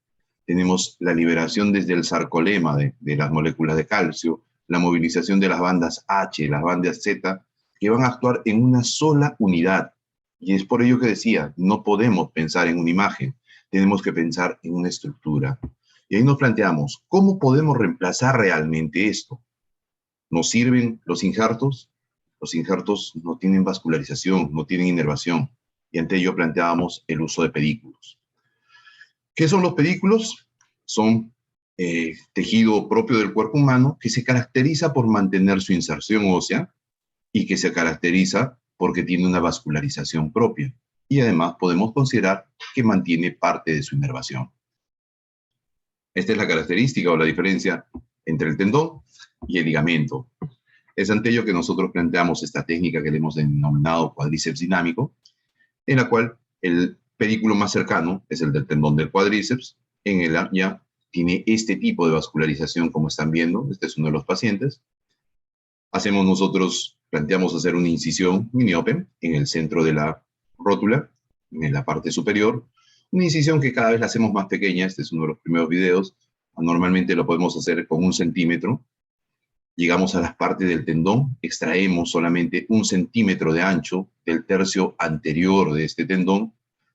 S6: tenemos la liberación desde el sarcolema de las moléculas de calcio, la movilización de las bandas H, las bandas Z, que van a actuar en una sola unidad. Y es por ello que decía, no podemos pensar en una imagen, tenemos que pensar en una estructura. Y ahí nos planteamos, ¿cómo podemos reemplazar realmente esto? ¿Nos sirven los injertos? Los injertos no tienen vascularización, no tienen inervación. Y ante ello planteábamos el uso de pedículos. ¿Qué son los pedículos? Son tejido propio del cuerpo humano que se caracteriza por mantener su inserción ósea y que se caracteriza porque tiene una vascularización propia. Y además podemos considerar que mantiene parte de su inervación. Esta es la característica o la diferencia entre el tendón y el ligamento. Es ante ello que nosotros planteamos esta técnica que le hemos denominado cuádriceps dinámico, en la cual el pedículo más cercano es el del tendón del cuádriceps. En el ya tiene este tipo de vascularización, como están viendo. Este es uno de los pacientes. Planteamos hacer una incisión mini-open en el centro de la rótula, en la parte superior. Una incisión que cada vez la hacemos más pequeña. Este es uno de los primeros videos. Normalmente lo podemos hacer con 1 centímetro. Llegamos a las partes del tendón, extraemos solamente 1 centímetro de ancho del tercio anterior de este tendón,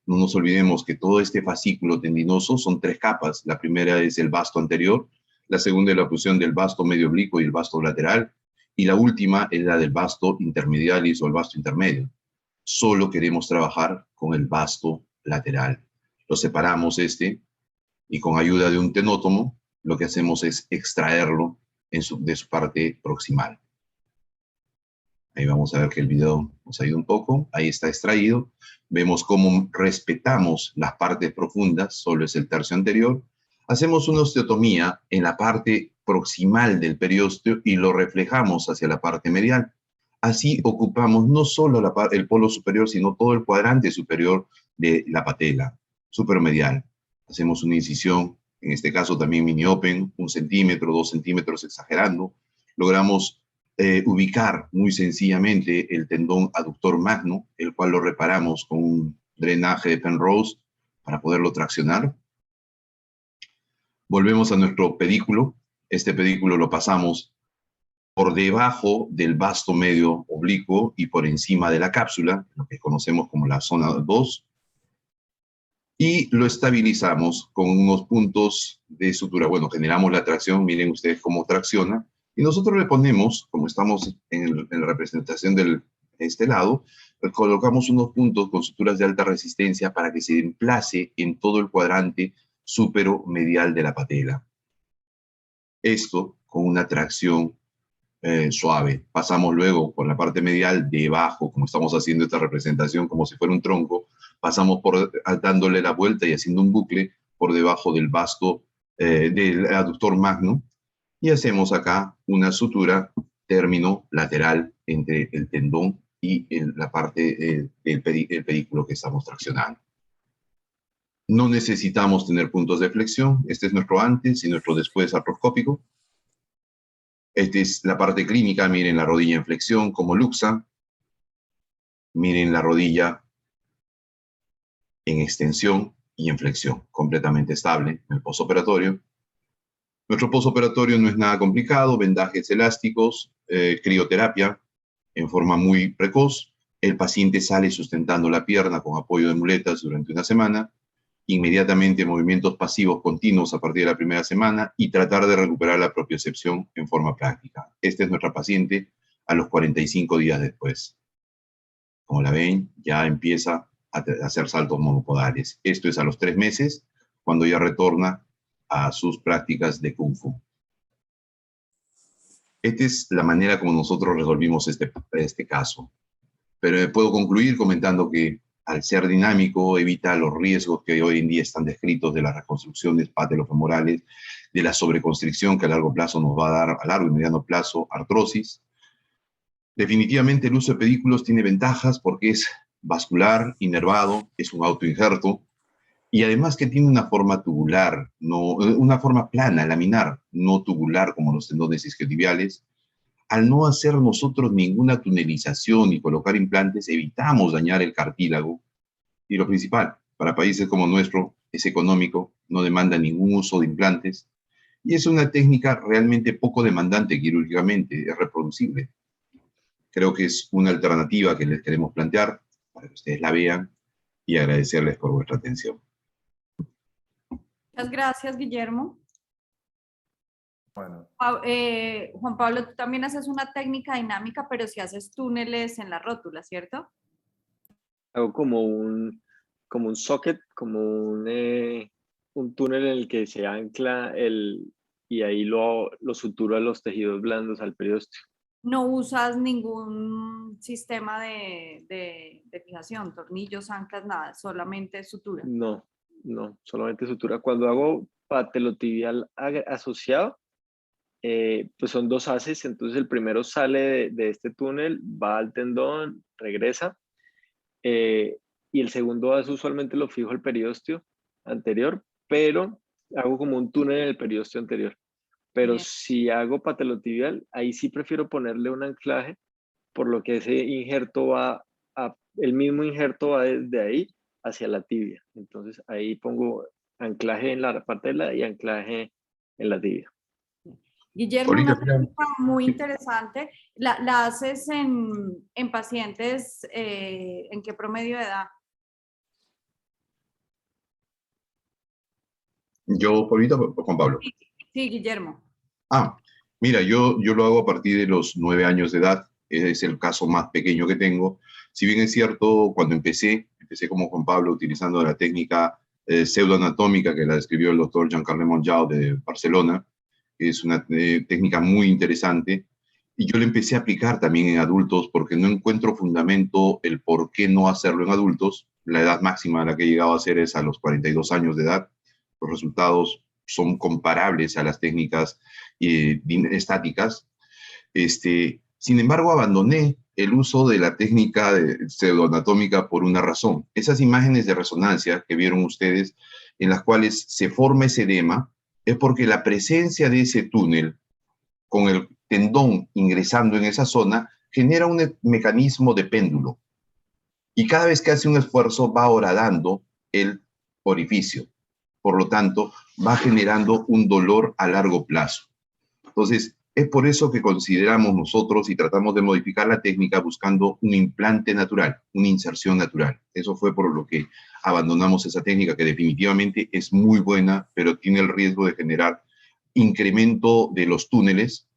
S6: No nos olvidemos que todo este fascículo tendinoso son 3 capas. La primera es el vasto anterior, la segunda es la fusión del vasto medio oblicuo y el vasto lateral, y la última es la del vasto intermedialis o el vasto intermedio. Solo queremos trabajar con el vasto lateral. Lo separamos y con ayuda de un tenótomo lo que hacemos es extraerlo de su parte proximal. Ahí vamos a ver que el video nos ha ido un poco. Ahí está extraído. Vemos cómo respetamos las partes profundas, solo es el tercio anterior. Hacemos una osteotomía en la parte proximal del periósteo y lo reflejamos hacia la parte medial. Así ocupamos no solo el polo superior, sino todo el cuadrante superior de la patela supermedial. Hacemos una incisión, en este caso también mini open, 1 centímetro, 2 centímetros exagerando. Logramos ubicar muy sencillamente el tendón aductor magno, el cual lo reparamos con un drenaje de Penrose para poderlo traccionar. Volvemos a nuestro pedículo. Este pedículo lo pasamos por debajo del vasto medio oblicuo y por encima de la cápsula, lo que conocemos como la zona 2, y lo estabilizamos con unos puntos de sutura. Bueno, generamos la tracción, miren ustedes cómo tracciona, y nosotros le ponemos, como estamos en la representación de este lado, pues colocamos unos puntos con suturas de alta resistencia para que se emplace en todo el cuadrante superomedial de la patela. Esto con una tracción suave. Pasamos luego por la parte medial debajo, como estamos haciendo esta representación, como si fuera un tronco, pasamos dándole la vuelta y haciendo un bucle por debajo del vasto, del aductor magno, y hacemos acá una sutura término lateral entre el tendón y la parte del pedículo que estamos traccionando. No necesitamos tener puntos de flexión. Este es nuestro antes y nuestro después artroscópico. Esta es la parte clínica. Miren la rodilla en flexión como luxa. Miren la rodilla en extensión y en flexión, completamente estable en el postoperatorio. Nuestro postoperatorio no es nada complicado, vendajes elásticos, crioterapia en forma muy precoz. El paciente sale sustentando la pierna con apoyo de muletas durante 1 semana. Inmediatamente movimientos pasivos continuos a partir de la primera semana y tratar de recuperar la propiocepción en forma práctica. Esta es nuestra paciente a los 45 días después. Como la ven, ya empieza a hacer saltos monopodales. Esto es a los 3 meses, cuando ya retorna a sus prácticas de Kung Fu. Esta es la manera como nosotros resolvimos este caso. Pero puedo concluir comentando que al ser dinámico, evita los riesgos que hoy en día están descritos de las reconstrucciones patelofemorales, de la sobreconstricción que a largo plazo nos va a dar, a largo y mediano plazo, artrosis. Definitivamente el uso de pedículos tiene ventajas porque es vascular, inervado, es un autoinjerto, y además que tiene una forma tubular, una forma plana, laminar, no tubular como los tendones isquiotibiales. Al no hacer nosotros ninguna tunelización y colocar implantes, evitamos dañar el cartílago. Y lo principal, para países como nuestro, es económico, no demanda ningún uso de implantes. Y es una técnica realmente poco demandante quirúrgicamente, es reproducible. Creo que es una alternativa que les queremos plantear para que ustedes la vean y agradecerles por vuestra atención.
S3: Muchas gracias, Guillermo.
S5: Bueno,
S3: Juan Pablo, tú también haces una técnica dinámica, pero si haces túneles en la rótula, ¿cierto?
S4: Hago como un socket, como un túnel en el que se ancla y ahí lo suturo a los tejidos blandos, al periósteo.
S3: No usas ningún sistema de fijación, tornillos, anclas, nada, solamente sutura.
S4: No, solamente sutura. Cuando hago patelotibial asociado, pues son 2 haces, entonces el primero sale de este túnel, va al tendón, regresa, y el segundo hace usualmente lo fijo al periósteo anterior, pero hago como un túnel en el periósteo anterior. Pero
S3: Bien.
S4: si hago patelotibial, ahí sí prefiero ponerle un anclaje, por lo que ese injerto el mismo injerto va desde ahí hacia la tibia. Entonces ahí pongo anclaje en la patela y anclaje en la tibia.
S3: Guillermo,
S6: Ahorita,
S3: una técnica muy interesante. ¿La haces en pacientes en qué promedio de edad?
S6: Yo, ahorita, Juan Pablo.
S3: Sí, Guillermo.
S6: Ah, mira, yo lo hago a partir de los 9 años de edad. Es el caso más pequeño que tengo. Si bien es cierto, cuando empecé como Juan Pablo utilizando la técnica pseudoanatómica que la describió el doctor Jean-Carles Monjau de Barcelona. Es una técnica muy interesante. Y yo la empecé a aplicar también en adultos porque no encuentro fundamento el por qué no hacerlo en adultos. La edad máxima a la que he llegado a hacer es a los 42 años de edad. Los resultados son comparables a las técnicas estáticas. Sin embargo, abandoné el uso de la técnica pseudoanatómica por una razón. Esas imágenes de resonancia que vieron ustedes, en las cuales se forma ese edema, es porque la presencia de ese túnel con el tendón ingresando en esa zona genera un mecanismo de péndulo. Y cada vez que hace un esfuerzo va horadando el orificio. Por lo tanto, va generando un dolor a largo plazo. Entonces, es por eso que consideramos nosotros y tratamos de modificar la técnica buscando un implante natural, una inserción natural. Eso fue por lo que abandonamos esa técnica, que definitivamente es muy buena, pero tiene el riesgo de generar incremento de los túneles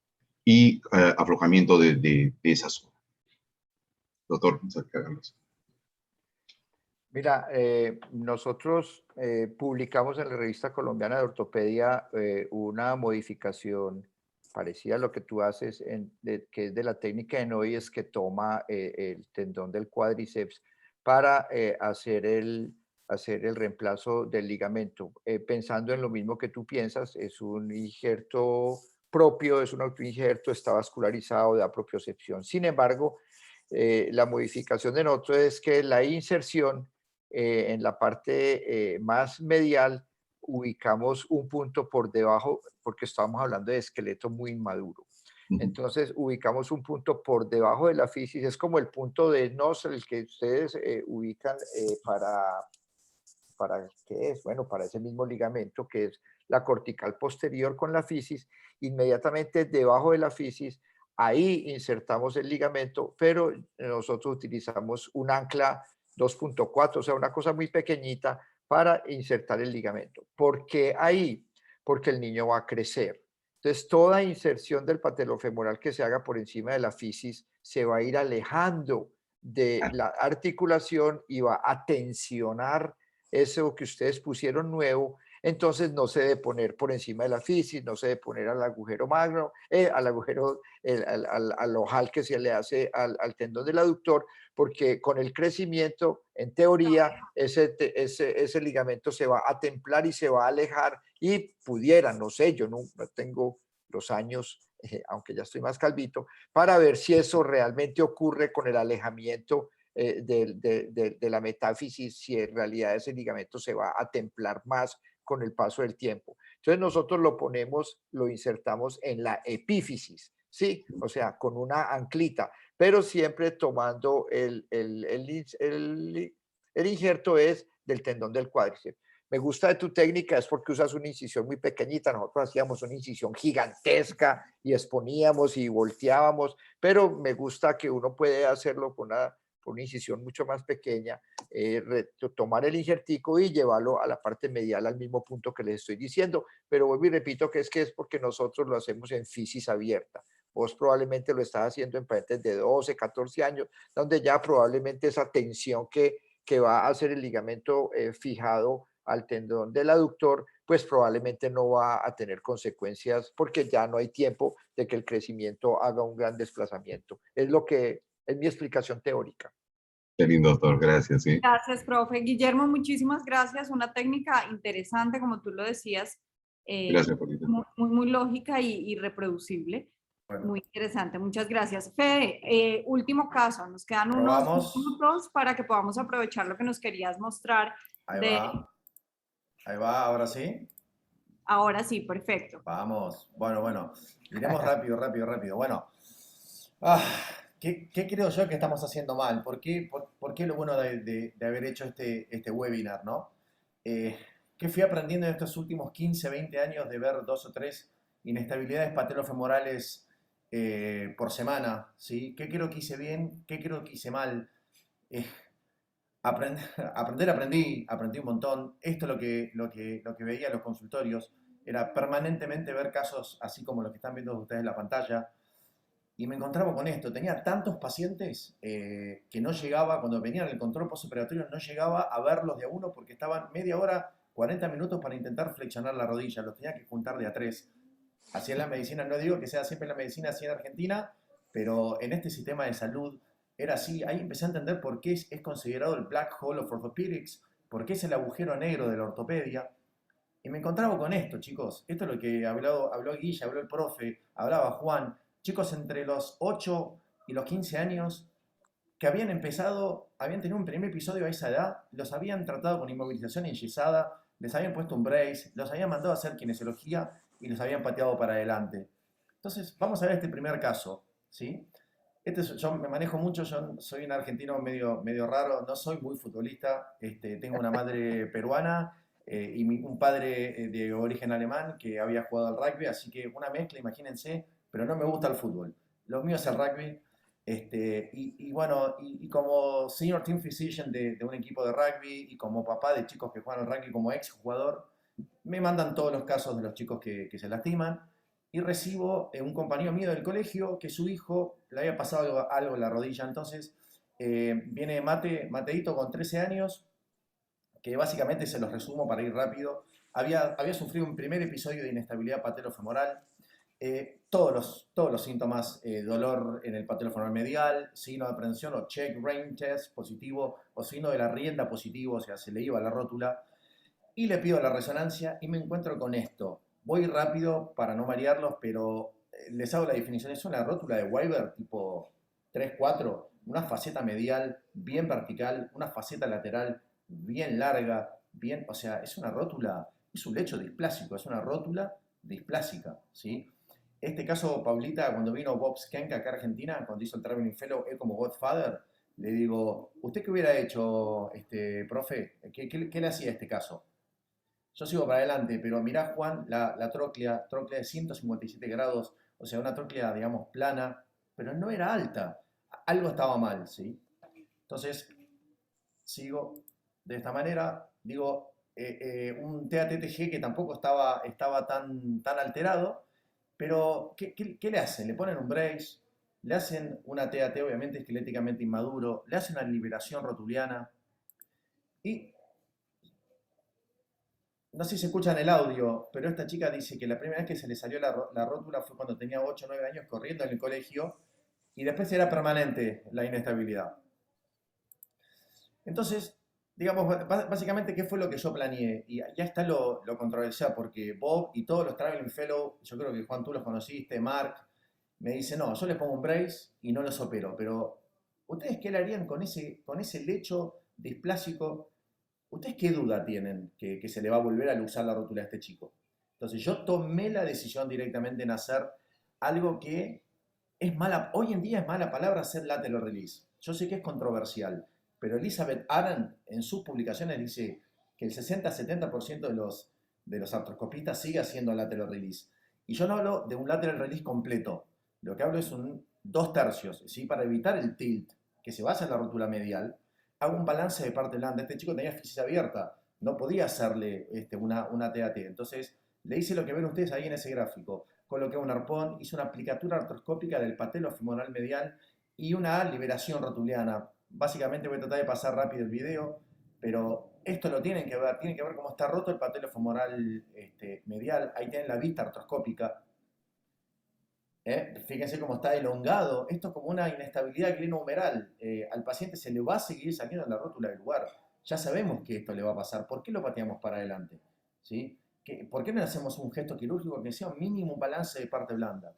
S6: y aflojamiento de esa zona. Doctor, Carlos.
S7: Mira, nosotros publicamos en la Revista Colombiana de Ortopedia una modificación parecida a lo que tú haces, que es de la técnica de Noyes, que toma el tendón del cuádriceps para hacer el reemplazo del ligamento. Pensando en lo mismo que tú piensas, es un injerto propio, es un autoinjerto, está vascularizado, da propiocepción. Sin embargo, la modificación de nosotros es que la inserción en la parte más medial ubicamos un punto por debajo, porque estamos hablando de esqueleto muy inmaduro. Entonces ubicamos un punto por debajo de la fisis, es como el punto de nos, el que ustedes ubican para ¿qué es? Bueno, para ese mismo ligamento que es la cortical posterior con la fisis, inmediatamente debajo de la fisis, ahí insertamos el ligamento, pero nosotros utilizamos un ancla 2.4, o sea, una cosa muy pequeñita para insertar el ligamento. ¿Por qué ahí? Porque el niño va a crecer. Entonces, toda inserción del patelofemoral que se haga por encima de la fisis se va a ir alejando de la articulación y va a tensionar eso que ustedes pusieron nuevo. Entonces no se debe poner por encima de la fisis, no se debe poner al agujero magno, al agujero, al ojal que se le hace al tendón del aductor, porque con el crecimiento, en teoría, ese ligamento se va a templar y se va a alejar y pudiera, no sé, yo no tengo los años, aunque ya estoy más calvito, para ver si eso realmente ocurre con el alejamiento de la metáfisis, si en realidad ese ligamento se va a templar más con el paso del tiempo. Entonces nosotros lo ponemos, lo insertamos en la epífisis, ¿sí? O sea, con una anclita, pero siempre tomando el injerto es del tendón del cuádriceps. Me gusta de tu técnica es porque usas una incisión muy pequeñita, nosotros hacíamos una incisión gigantesca y exponíamos y volteábamos, pero me gusta que uno puede hacerlo con una incisión mucho más pequeña, tomar el injertico y llevarlo a la parte medial al mismo punto que les estoy diciendo, pero vuelvo y repito que es porque nosotros lo hacemos en fisis abierta. Vos probablemente lo estás haciendo en pacientes de 12, 14 años, donde ya probablemente esa tensión que va a hacer el ligamento fijado al tendón del aductor, pues probablemente no va a tener consecuencias porque ya no hay tiempo de que el crecimiento haga un gran desplazamiento. Es mi explicación teórica.
S6: Qué lindo, doctor, gracias. ¿Sí?
S3: Gracias, profe. Guillermo, muchísimas gracias. Una técnica interesante, como tú lo decías,
S6: Gracias, Paulita.
S3: muy lógica y reproducible. Bueno. Muy interesante, muchas gracias. Fede, último caso, nos quedan unos minutos para que podamos aprovechar lo que nos querías mostrar.
S5: Ahí va, ahora sí.
S3: Ahora sí, perfecto.
S5: Vamos, bueno, miremos rápido. Bueno, ¿qué creo yo que estamos haciendo mal? ¿Por qué lo bueno de haber hecho este webinar, no? ¿Qué fui aprendiendo en estos últimos 15, 20 años de ver 2 o 3 inestabilidades patelofemorales por semana? ¿Sí? ¿Qué creo que hice bien? ¿Qué creo que hice mal? aprendí un montón. Esto es lo que veía en los consultorios, era permanentemente ver casos así como los que están viendo ustedes en la pantalla, y me encontraba con esto. Tenía tantos pacientes que no llegaba, cuando venían al control postoperatorio, no llegaba a verlos de a uno porque estaban media hora, 40 minutos para intentar flexionar la rodilla. Los tenía que juntar de a tres. Así es la medicina, no digo que sea siempre la medicina así en Argentina, pero en este sistema de salud era así. Ahí empecé a entender por qué es considerado el Black Hole of Orthopedics, por qué es el agujero negro de la ortopedia. Y me encontraba con esto, chicos. Esto es lo que habló Guilla, habló el profe, hablaba Juan. Chicos entre los 8 y los 15 años que habían empezado, habían tenido un primer episodio a esa edad, los habían tratado con inmovilización enyesada, les habían puesto un brace, los habían mandado a hacer kinesiología y los habían pateado para adelante. Entonces, vamos a ver este primer caso, ¿sí? Yo me manejo mucho, yo soy un argentino medio raro, no soy muy futbolista, tengo una madre peruana y un padre de origen alemán que había jugado al rugby, así que una mezcla, imagínense, pero no me gusta el fútbol. Lo mío es el rugby. Bueno, y como senior team physician de un equipo de rugby y como papá de chicos que juegan al rugby como ex jugador, me mandan todos los casos de los chicos que se lastiman y recibo un compañero mío del colegio que su hijo le había pasado algo en la rodilla. Entonces viene Mateito con 13 años, que básicamente se los resumo para ir rápido. Había sufrido un primer episodio de inestabilidad patelofemoral. Todos los síntomas, dolor en el patelofemoral medial, signo de aprensión o check brain test positivo o signo de la rienda positivo, o sea, se le iba la rótula, y le pido la resonancia y me encuentro con esto. Voy rápido para no marearlos, pero les hago la definición. Es una rótula de Weber tipo 3-4, una faceta medial bien vertical, una faceta lateral bien larga, o sea, es una rótula, es un lecho displásico, es una rótula displásica, ¿sí? Este caso, Paulita, cuando vino Bob Skenka acá a Argentina, cuando hizo el Traveling Fellow, él como Godfather, le digo, ¿usted qué hubiera hecho, profe? ¿Qué le hacía a este caso? Yo sigo para adelante, pero mirá, Juan, la tróclea de 157 grados, o sea, una tróclea, digamos, plana, pero no era alta. Algo estaba mal, ¿sí? Entonces, sigo de esta manera, digo, un TATTG que tampoco estaba tan alterado, pero ¿qué le hacen? Le ponen un brace, le hacen una TAT obviamente esqueléticamente inmaduro, le hacen una liberación rotuliana y no sé si se escucha en el audio, pero esta chica dice que la primera vez que se le salió la rótula fue cuando tenía 8 o 9 años corriendo en el colegio y después era permanente la inestabilidad. Entonces, digamos, básicamente, ¿qué fue lo que yo planeé? Y ya está lo controversial, porque Bob y todos los Traveling Fellow, yo creo que Juan, tú los conociste, Mark, me dice, no, yo les pongo un brace y no los opero, pero ¿ustedes qué le harían con ese lecho displásico? ¿Ustedes qué duda tienen que se le va a volver a usar la rótula a este chico? Entonces yo tomé la decisión directamente en hacer algo que es mala, hoy en día es mala palabra hacer lateral release. Yo sé que es controversial, pero Elizabeth Arden en sus publicaciones dice que el 60-70% de los artroscopistas sigue haciendo lateral release. Y yo no hablo de un lateral release completo, lo que hablo es un 2/3, ¿sí? Para evitar el tilt que se basa en la rótula medial, hago un balance de parte blanda. Este chico tenía fisis abierta, no podía hacerle una TAT. Entonces le hice lo que ven ustedes ahí en ese gráfico. Coloqué un arpón, hice una aplicatura artroscópica del patelofemoral medial y una liberación rotuliana. Básicamente voy a tratar de pasar rápido el video, pero esto lo tienen que ver cómo está roto el patelofemoral medial. Ahí tienen la vista artroscópica. Fíjense cómo está elongado. Esto es como una inestabilidad glenohumeral. Al paciente se le va a seguir saliendo la rótula del lugar. Ya sabemos que esto le va a pasar. ¿Por qué lo pateamos para adelante? ¿Sí? ¿Por qué no hacemos un gesto quirúrgico que sea un mínimo balance de parte blanda?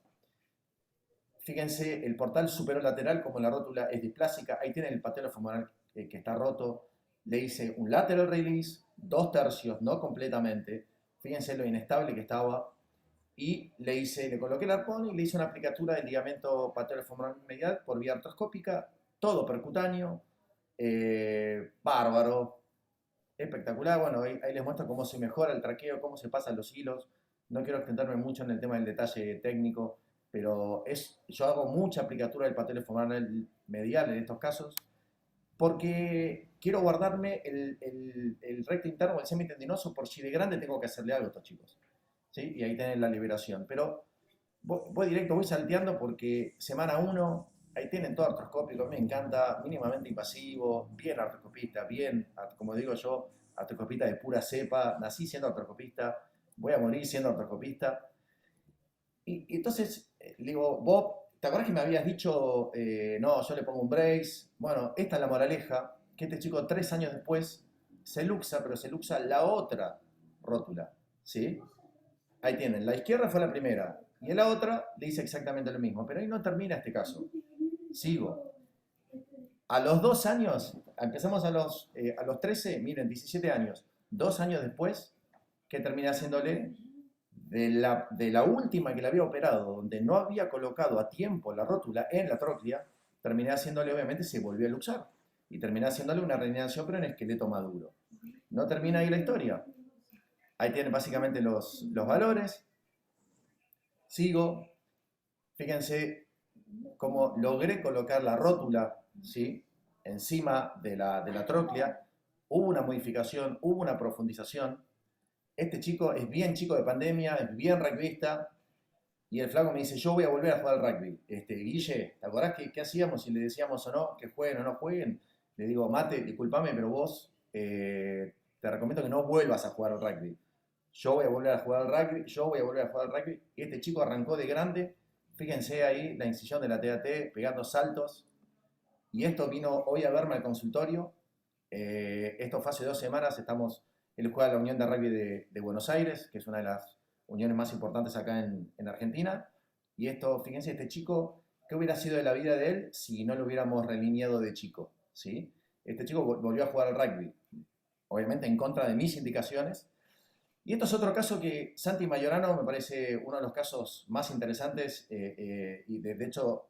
S5: Fíjense, el portal superolateral, como la rótula es displásica, ahí tienen el patelofemoral que está roto. Le hice un lateral release, 2/3, no completamente. Fíjense lo inestable que estaba. Y le coloqué el arpón y le hice una aplicatura del ligamento patelofemoral medial por vía artroscópica, todo percutáneo, bárbaro, espectacular. Bueno, ahí les muestro cómo se mejora el traqueo, cómo se pasan los hilos. No quiero extenderme mucho en el tema del detalle técnico, pero yo hago mucha aplicatura del patelofemoral medial en estos casos. porque quiero guardarme el recto interno o el semitendinoso por si de grande tengo que hacerle algo a estos chicos. ¿Sí? Y ahí tienen la liberación. Pero voy directo, voy salteando porque semana 1, ahí tienen todo artroscópico, me encanta, mínimamente invasivo, bien artroscopista, bien, como digo yo, artroscopista de pura cepa, nací siendo artroscopista, voy a morir siendo artroscopista. Y entonces le digo, Bob, ¿te acuerdas que me habías dicho, no, yo le pongo un brace? Bueno, esta es la moraleja, que este chico 3 años después se luxa, pero se luxa la otra rótula, ¿sí? Ahí tienen, la izquierda fue la primera, y en la otra le hice exactamente lo mismo, pero ahí no termina este caso. Sigo. A los 2 años, empezamos a los 13, miren, 17 años, 2 años después, ¿qué terminé haciéndole? De la última que le había operado, donde no había colocado a tiempo la rótula en la tróclea, terminé haciéndole, obviamente, se volvió a luxar. Y terminé haciéndole una reanimación, pero en esqueleto maduro. No termina ahí la historia. Ahí tienen básicamente los valores. Sigo. Fíjense cómo logré colocar la rótula, ¿sí?, encima de la tróclea. Hubo una modificación, hubo una profundización. Este chico es bien chico de pandemia, es bien rugbyista, y el flaco me dice, yo voy a volver a jugar al rugby. Guille, ¿te acordás qué hacíamos si le decíamos o no, que jueguen o no jueguen? Le digo, Mate, discúlpame, pero vos te recomiendo que no vuelvas a jugar al rugby. Yo voy a volver a jugar al rugby, yo voy a volver a jugar al rugby. Y este chico arrancó de grande, fíjense ahí la incisión de la TAT, pegando saltos. Y esto vino hoy a verme al consultorio. Esto fue hace 2 semanas, él juega en la Unión de Rugby de Buenos Aires, que es una de las uniones más importantes acá en Argentina. Y esto, fíjense, este chico, ¿qué hubiera sido de la vida de él si no lo hubiéramos relineado de chico? ¿Sí? Este chico volvió a jugar al rugby, obviamente en contra de mis indicaciones. Y esto es otro caso que Santi Mayorano me parece uno de los casos más interesantes, y de hecho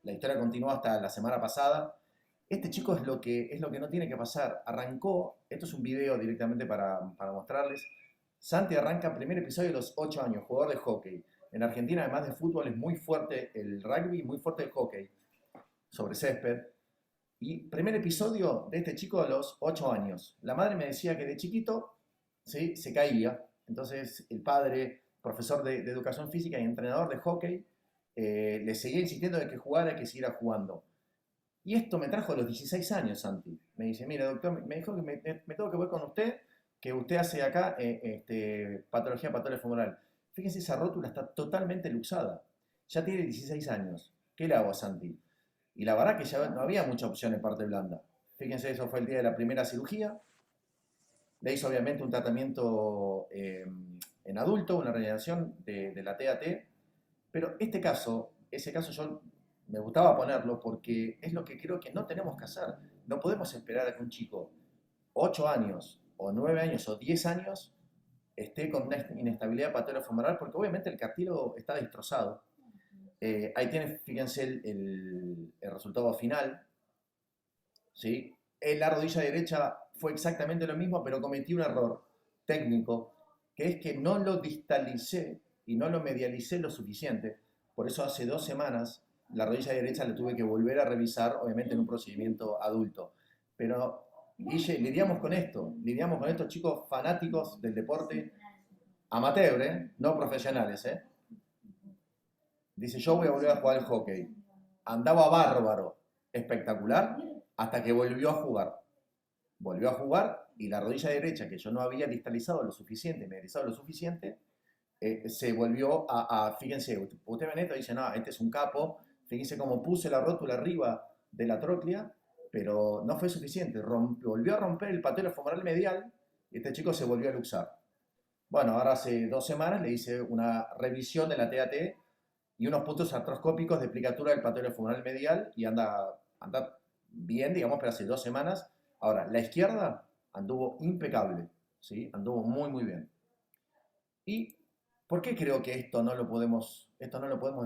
S5: la historia continuó hasta la semana pasada. Este chico es lo que no tiene que pasar. Arrancó, esto es un video directamente para mostrarles. Santi arranca primer episodio de los 8 años, jugador de hockey. En Argentina, además de fútbol, es muy fuerte el rugby, muy fuerte el hockey sobre césped. Y primer episodio de este chico a los 8 años. La madre me decía que de chiquito, ¿sí?, se caía. Entonces el padre, profesor de educación física y entrenador de hockey, le seguía insistiendo de que jugara y que siguiera jugando. Y esto me trajo a los 16 años, Santi. Me dice, mira, doctor, me dijo que me tengo que ver con usted, que usted hace acá patología femoral. Fíjense, esa rótula está totalmente luxada. Ya tiene 16 años. ¿Qué le hago a Santi? Y la verdad que ya no había mucha opción en parte blanda. Fíjense, eso fue el día de la primera cirugía. Le hizo obviamente un tratamiento en adulto, una regeneración de la TAT. Pero ese caso yo me gustaba ponerlo porque es lo que creo que no tenemos que hacer. No podemos esperar a que un chico 8 años, o 9 años, o 10 años esté con una inestabilidad patolofemoral, porque obviamente el cartílago está destrozado. Ahí tienen, fíjense, el resultado final. ¿Sí? En la rodilla derecha fue exactamente lo mismo, pero cometí un error técnico, que es que no lo distalicé y no lo medialicé lo suficiente. Por eso hace 2 semanas la rodilla derecha la tuve que volver a revisar, obviamente en un procedimiento adulto. Pero, Guille, lidiamos con estos chicos fanáticos del deporte, amateur, no profesionales. Dice, yo voy a volver a jugar al hockey. Andaba bárbaro, espectacular, hasta que volvió a jugar. Volvió a jugar y la rodilla derecha, que yo no había distalizado lo suficiente, medializado lo suficiente, se volvió fíjense, usted ven esto y dice, no, este es un capo. Fíjense cómo puse la rótula arriba de la tróclea, pero no fue suficiente. Volvió a romper el patolofemoral medial y este chico se volvió a luxar. Bueno, ahora hace 2 semanas le hice una revisión de la TAT y unos puntos artroscópicos de plicatura del patolofemoral medial y anda bien, digamos, pero hace 2 semanas. Ahora, la izquierda anduvo impecable, ¿sí? Anduvo muy, muy bien. ¿Y por qué creo que esto no lo podemos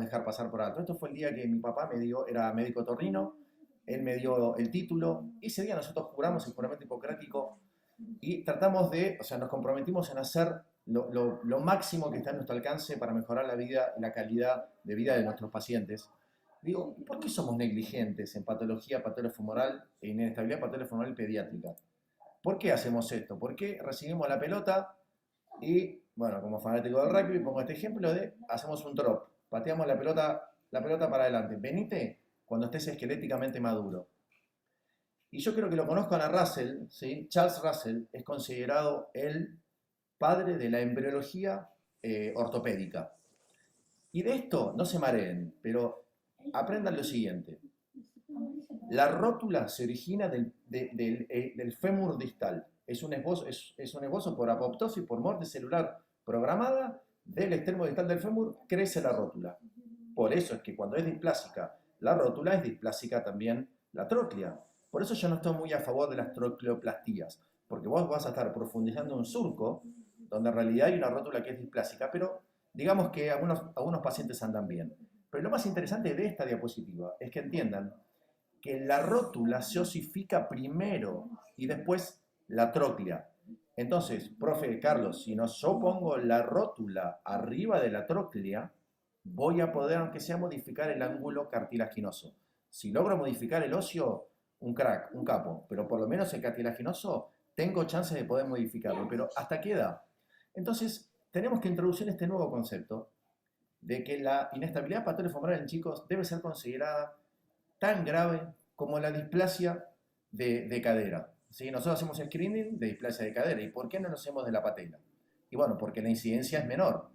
S5: dejar pasar por alto? Esto fue el día que mi papá era médico otorrino, él me dio el título, y ese día nosotros juramos el juramento hipocrático y nos comprometimos en hacer lo máximo que está en nuestro alcance para mejorar la vida y la calidad de vida de nuestros pacientes. Digo, ¿por qué somos negligentes en patología patellofemoral, en inestabilidad patellofemoral pediátrica? ¿Por qué hacemos esto? ¿Por qué recibimos la pelota y, bueno, como fanático del rugby, pongo este ejemplo de hacemos un drop, pateamos la pelota para adelante, venite cuando estés esqueléticamente maduro? Y yo creo que lo conozco a Russell, ¿sí? Charles Russell es considerado el padre de la embriología ortopédica. Y de esto no se mareen, pero aprendan lo siguiente. La rótula se origina del fémur distal. Es un esbozo por apoptosis, por muerte celular programada. Del extremo distal del fémur crece la rótula. Por eso es que cuando es displásica la rótula, es displásica también la tróclea. Por eso yo no estoy muy a favor de las trocleoplastías, porque vos vas a estar profundizando un surco donde en realidad hay una rótula que es displásica, pero digamos que algunos pacientes andan bien. Pero lo más interesante de esta diapositiva es que entiendan que la rótula se osifica primero y después la tróclea. Entonces, profe Carlos, si no yo pongo la rótula arriba de la tróclea, voy a poder, aunque sea, modificar el ángulo cartilaginoso. Si logro modificar el óseo, un crack, un capo, pero por lo menos el cartilaginoso tengo chances de poder modificarlo, pero ¿hasta qué edad? Entonces, tenemos que introducir este nuevo concepto de que la inestabilidad patellofemoral en chicos debe ser considerada tan grave como la displasia de cadera. ¿Sí? Nosotros hacemos screening de displasia de cadera. ¿Y por qué no lo hacemos de la patela? Y bueno, porque la incidencia es menor.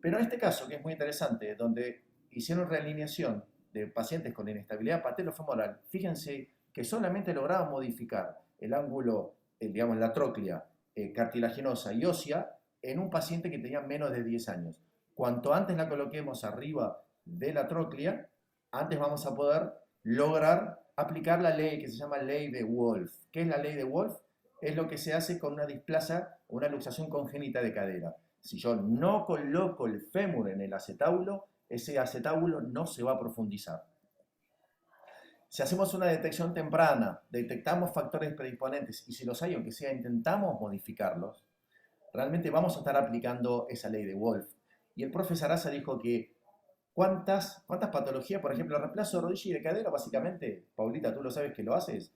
S5: Pero en este caso, que es muy interesante, donde hicieron realineación de pacientes con inestabilidad patellofemoral, fíjense que solamente lograban modificar el ángulo, digamos, la tróclea cartilaginosa y ósea en un paciente que tenía menos de 10 años. Cuanto antes la coloquemos arriba de la tróclea, antes vamos a poder lograr aplicar la ley que se llama ley de Wolf. ¿Qué es la ley de Wolf? Es lo que se hace con una displasia o una luxación congénita de cadera. Si yo no coloco el fémur en el acetábulo, ese acetábulo no se va a profundizar. Si hacemos una detección temprana, detectamos factores predisponentes y si los hay, aunque sea, intentamos modificarlos, realmente vamos a estar aplicando esa ley de Wolf. Y el profe Sarasa dijo que ¿cuántas patologías, por ejemplo, el reemplazo de rodilla y de cadera, básicamente, Paulita, tú lo sabes que lo haces,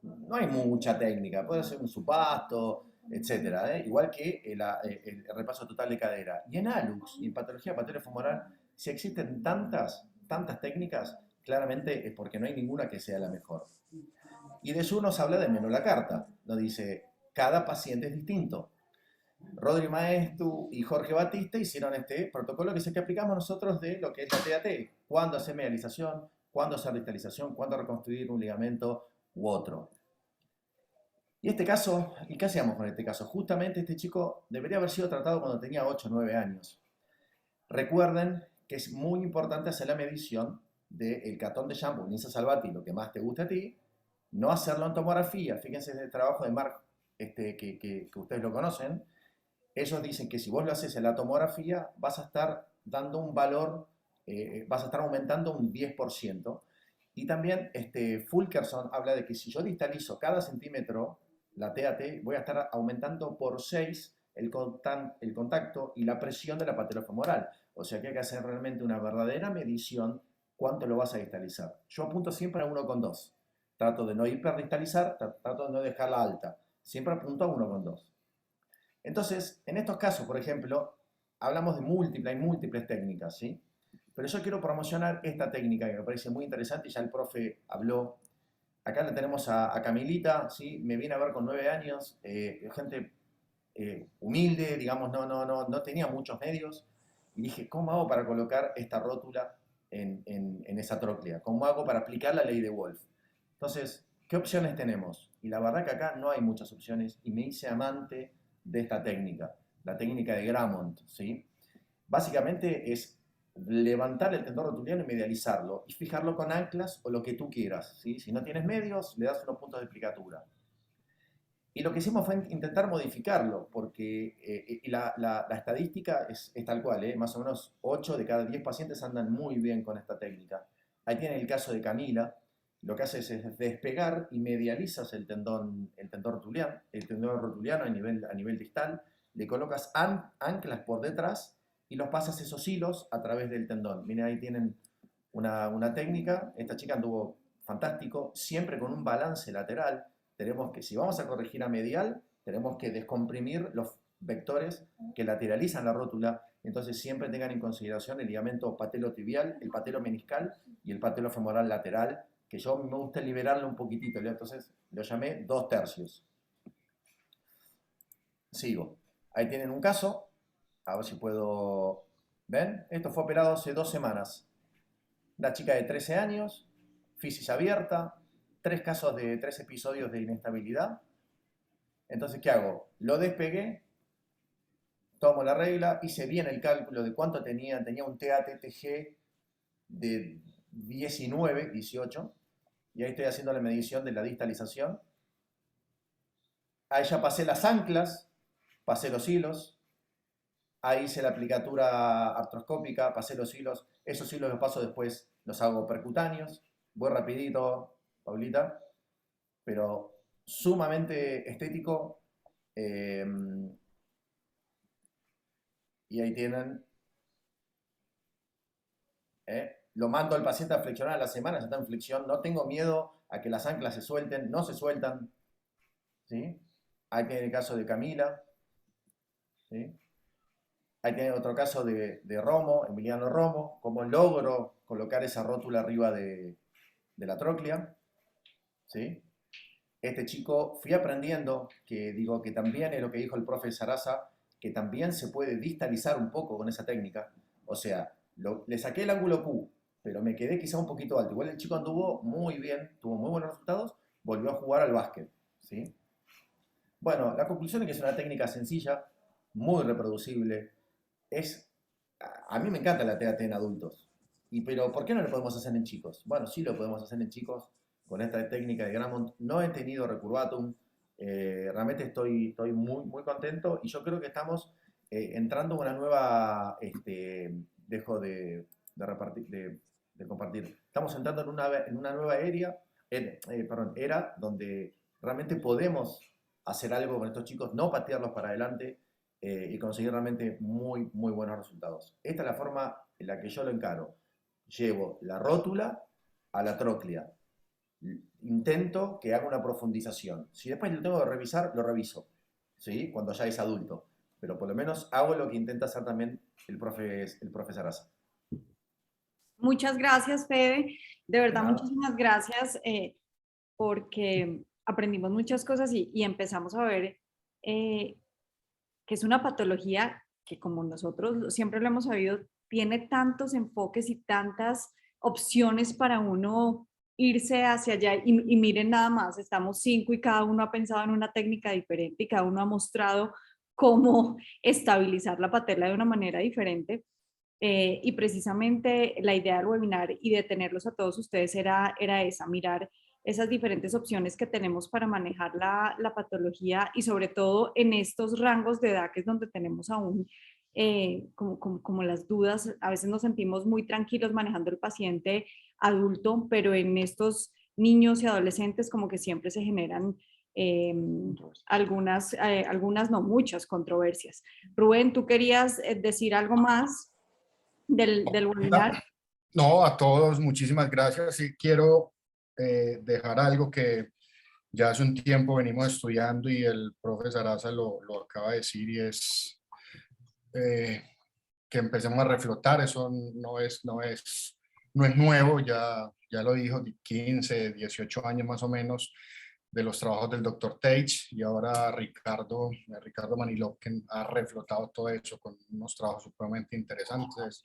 S5: no hay mucha técnica, puede ser un supasto, etcétera, igual que el repaso total de cadera. Y en ALUX, y en patología patellofemoral, si existen tantas técnicas, claramente es porque no hay ninguna que sea la mejor. Y de eso nos habla de menos la carta, nos dice, cada paciente es distinto. Rodri Maestu y Jorge Batista hicieron este protocolo que es el que aplicamos nosotros de lo que es la TAT. Cuándo hacer medialización, cuándo hacer distalización, cuándo reconstruir un ligamento u otro. Y este caso, ¿y qué hacíamos con este caso? Justamente este chico debería haber sido tratado cuando tenía 8 o 9 años. Recuerden que es muy importante hacer la medición del catón de shampoo, Nisa Salvati, lo que más te guste a ti, no hacerlo en tomografía. Fíjense el trabajo de Mark, que ustedes lo conocen. Ellos dicen que si vos lo haces en la tomografía, vas a estar dando un valor, vas a estar aumentando un 10%. Y también Fulkerson habla de que si yo distalizo cada centímetro la TAT, voy a estar aumentando por 6 el contacto y la presión de la patellofemoral. O sea que hay que hacer realmente una verdadera medición cuánto lo vas a distalizar. Yo apunto siempre a 1,2. Trato de no hiperdistalizar, trato de no dejarla alta. Siempre apunto a 1,2. Entonces, en estos casos, por ejemplo, hablamos de múltiples técnicas, ¿sí? Pero yo quiero promocionar esta técnica que me parece muy interesante y ya el profe habló. Acá la tenemos a Camilita, ¿sí? Me viene a ver con 9 años, gente humilde, digamos, no tenía muchos medios. Y dije, ¿cómo hago para colocar esta rótula en esa tróclea? ¿Cómo hago para aplicar la ley de Wolf? Entonces, ¿qué opciones tenemos? Y la verdad que acá no hay muchas opciones y me hice amante de esta técnica, la técnica de Gramont, ¿sí? Básicamente es levantar el tendón rotuliano y medializarlo y fijarlo con anclas o lo que tú quieras, ¿sí? Si no tienes medios, le das unos puntos de plicatura. Y lo que hicimos fue intentar modificarlo, porque la estadística es tal cual, más o menos 8 de cada 10 pacientes andan muy bien con esta técnica. Ahí tienen el caso de Camila. Lo que haces es despegar y medializas el tendón rotuliano a nivel distal, le colocas anclas por detrás y los pasas esos hilos a través del tendón. Miren, ahí tienen una técnica. Esta chica anduvo fantástico, siempre con un balance lateral. Tenemos que, si vamos a corregir a medial, tenemos que descomprimir los vectores que lateralizan la rótula. Entonces siempre tengan en consideración el ligamento patelotibial, el patelomeniscal y el patelofemoral lateral, que yo me gusta liberarlo un poquitito, entonces lo llamé 2/3. Sigo. Ahí tienen un caso, a ver si puedo... ¿Ven? Esto fue operado hace 2 semanas. Una chica de 13 años, fisis abierta, 3 episodios de inestabilidad. Entonces, ¿qué hago? Lo despegué, tomo la regla, hice bien el cálculo de cuánto tenía un TATTG de 19, 18, y ahí estoy haciendo la medición de la distalización. Ahí ya pasé las anclas, pasé los hilos, ahí hice la aplicatura artroscópica, pasé los hilos, esos hilos los paso después, los hago percutáneos, voy rapidito, Paulita, pero sumamente estético. Y ahí tienen, lo mando al paciente a flexionar a la semana, ya está en flexión, no tengo miedo a que las anclas se suelten, no se sueltan, ¿sí? Ahí tiene el caso de Camila, ¿sí? Ahí tiene otro caso de Romo, Emiliano Romo, cómo logro colocar esa rótula arriba de la tróclea, ¿sí? Este chico, fui aprendiendo, que digo que también es lo que dijo el profe Sarasa, que también se puede distalizar un poco con esa técnica. O sea, le saqué el ángulo Q, pero me quedé quizá un poquito alto. Igual el chico anduvo muy bien, tuvo muy buenos resultados, volvió a jugar al básquet, ¿sí? Bueno, la conclusión es que es una técnica sencilla, muy reproducible. A mí me encanta la TAT en adultos. Pero ¿por qué no lo podemos hacer en chicos? Bueno, sí lo podemos hacer en chicos con esta técnica de Grammont. No he tenido recurvatum. Realmente estoy muy, muy contento y yo creo que estamos entrando en una nueva, dejo de compartir, estamos entrando en una nueva era donde realmente podemos hacer algo con estos chicos, no patearlos para adelante y conseguir realmente muy, muy buenos resultados. Esta es la forma en la que yo lo encaro. Llevo la rótula a la tróclea. Intento que haga una profundización. Si después lo tengo que revisar, lo reviso, ¿sí? Cuando ya es adulto. Pero por lo menos hago lo que intenta hacer también el profe Sarasa.
S3: Muchas gracias, Fede. De verdad,
S5: nada.
S3: muchísimas gracias porque aprendimos muchas cosas y empezamos a ver que es una patología que, como nosotros siempre lo hemos sabido, tiene tantos enfoques y tantas opciones para uno irse hacia allá y miren nada más, estamos 5 y cada uno ha pensado en una técnica diferente y cada uno ha mostrado cómo estabilizar la patela de una manera diferente. Y precisamente la idea del webinar y de tenerlos a todos ustedes era esa, mirar esas diferentes opciones que tenemos para manejar la patología y sobre todo en estos rangos de edad que es donde tenemos aún como las dudas. A veces nos sentimos muy tranquilos manejando el paciente adulto, pero en estos niños y adolescentes como que siempre se generan algunas no, muchas controversias. Rubén, ¿tú querías decir algo más del webinar?
S1: No, a todos, muchísimas gracias. Sí, quiero dejar algo que ya hace un tiempo venimos estudiando y el profe Sarasa lo acaba de decir, y es que empecemos a reflotar. Eso no es nuevo, ya lo dijo, 15, 18 años más o menos de los trabajos del doctor Teich, y ahora Ricardo Manilovkin ha reflotado todo eso con unos trabajos supremamente interesantes.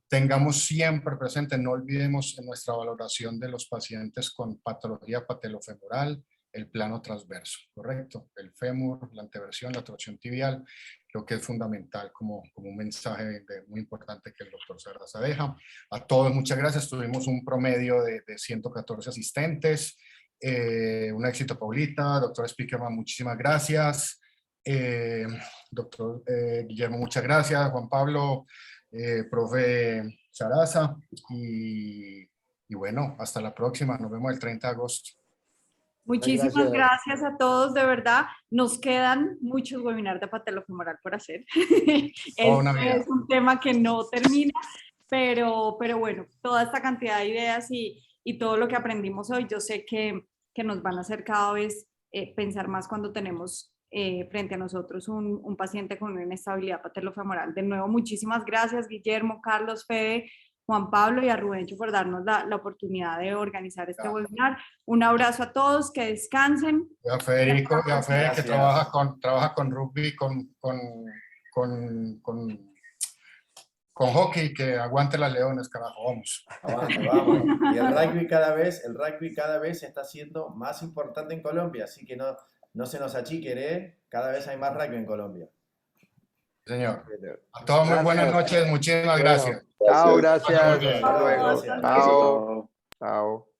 S1: Tengamos siempre presente, no olvidemos en nuestra valoración de los pacientes con patología patelofemoral, el plano transverso, ¿correcto? El fémur, la anteversión, la torsión tibial, creo que es fundamental como un mensaje muy importante que el doctor Sarasa deja. A todos, muchas gracias. Tuvimos un promedio de 114 asistentes. Un éxito, Paulita. Doctor Spickerman, muchísimas gracias. Doctor Guillermo, muchas gracias. Juan Pablo, profe Sarasa. Y bueno, hasta la próxima. Nos vemos el 30 de agosto.
S3: Muchísimas gracias a todos, de verdad. Nos quedan muchos webinars de patelofemoral por hacer. Este es un tema que no termina. pero bueno, toda esta cantidad de ideas y todo lo que aprendimos hoy, yo sé que nos van a hacer cada vez pensar más cuando tenemos frente a nosotros un paciente con una inestabilidad patellofemoral. De nuevo, muchísimas gracias, Guillermo, Carlos, Fede, Juan Pablo y a Rubencho por darnos la oportunidad de organizar este webinar. Un abrazo a todos, que descansen.
S1: Y a Federico y a Fede que
S5: Gracias.
S1: trabaja con rugby, con hockey, que aguante las leones, carajo, vamos.
S5: Aguante, vamos. Y el rugby cada vez está siendo más importante en Colombia, así que no se nos achiquen, ¿eh? Cada vez hay más rugby en Colombia.
S1: Señor. A todos muy buenas noches, muchísimas gracias.
S7: Chao,
S6: Gracias.
S7: gracias.
S1: Muy bien.
S7: Hasta luego.
S5: Gracias.
S7: Chao. Chao.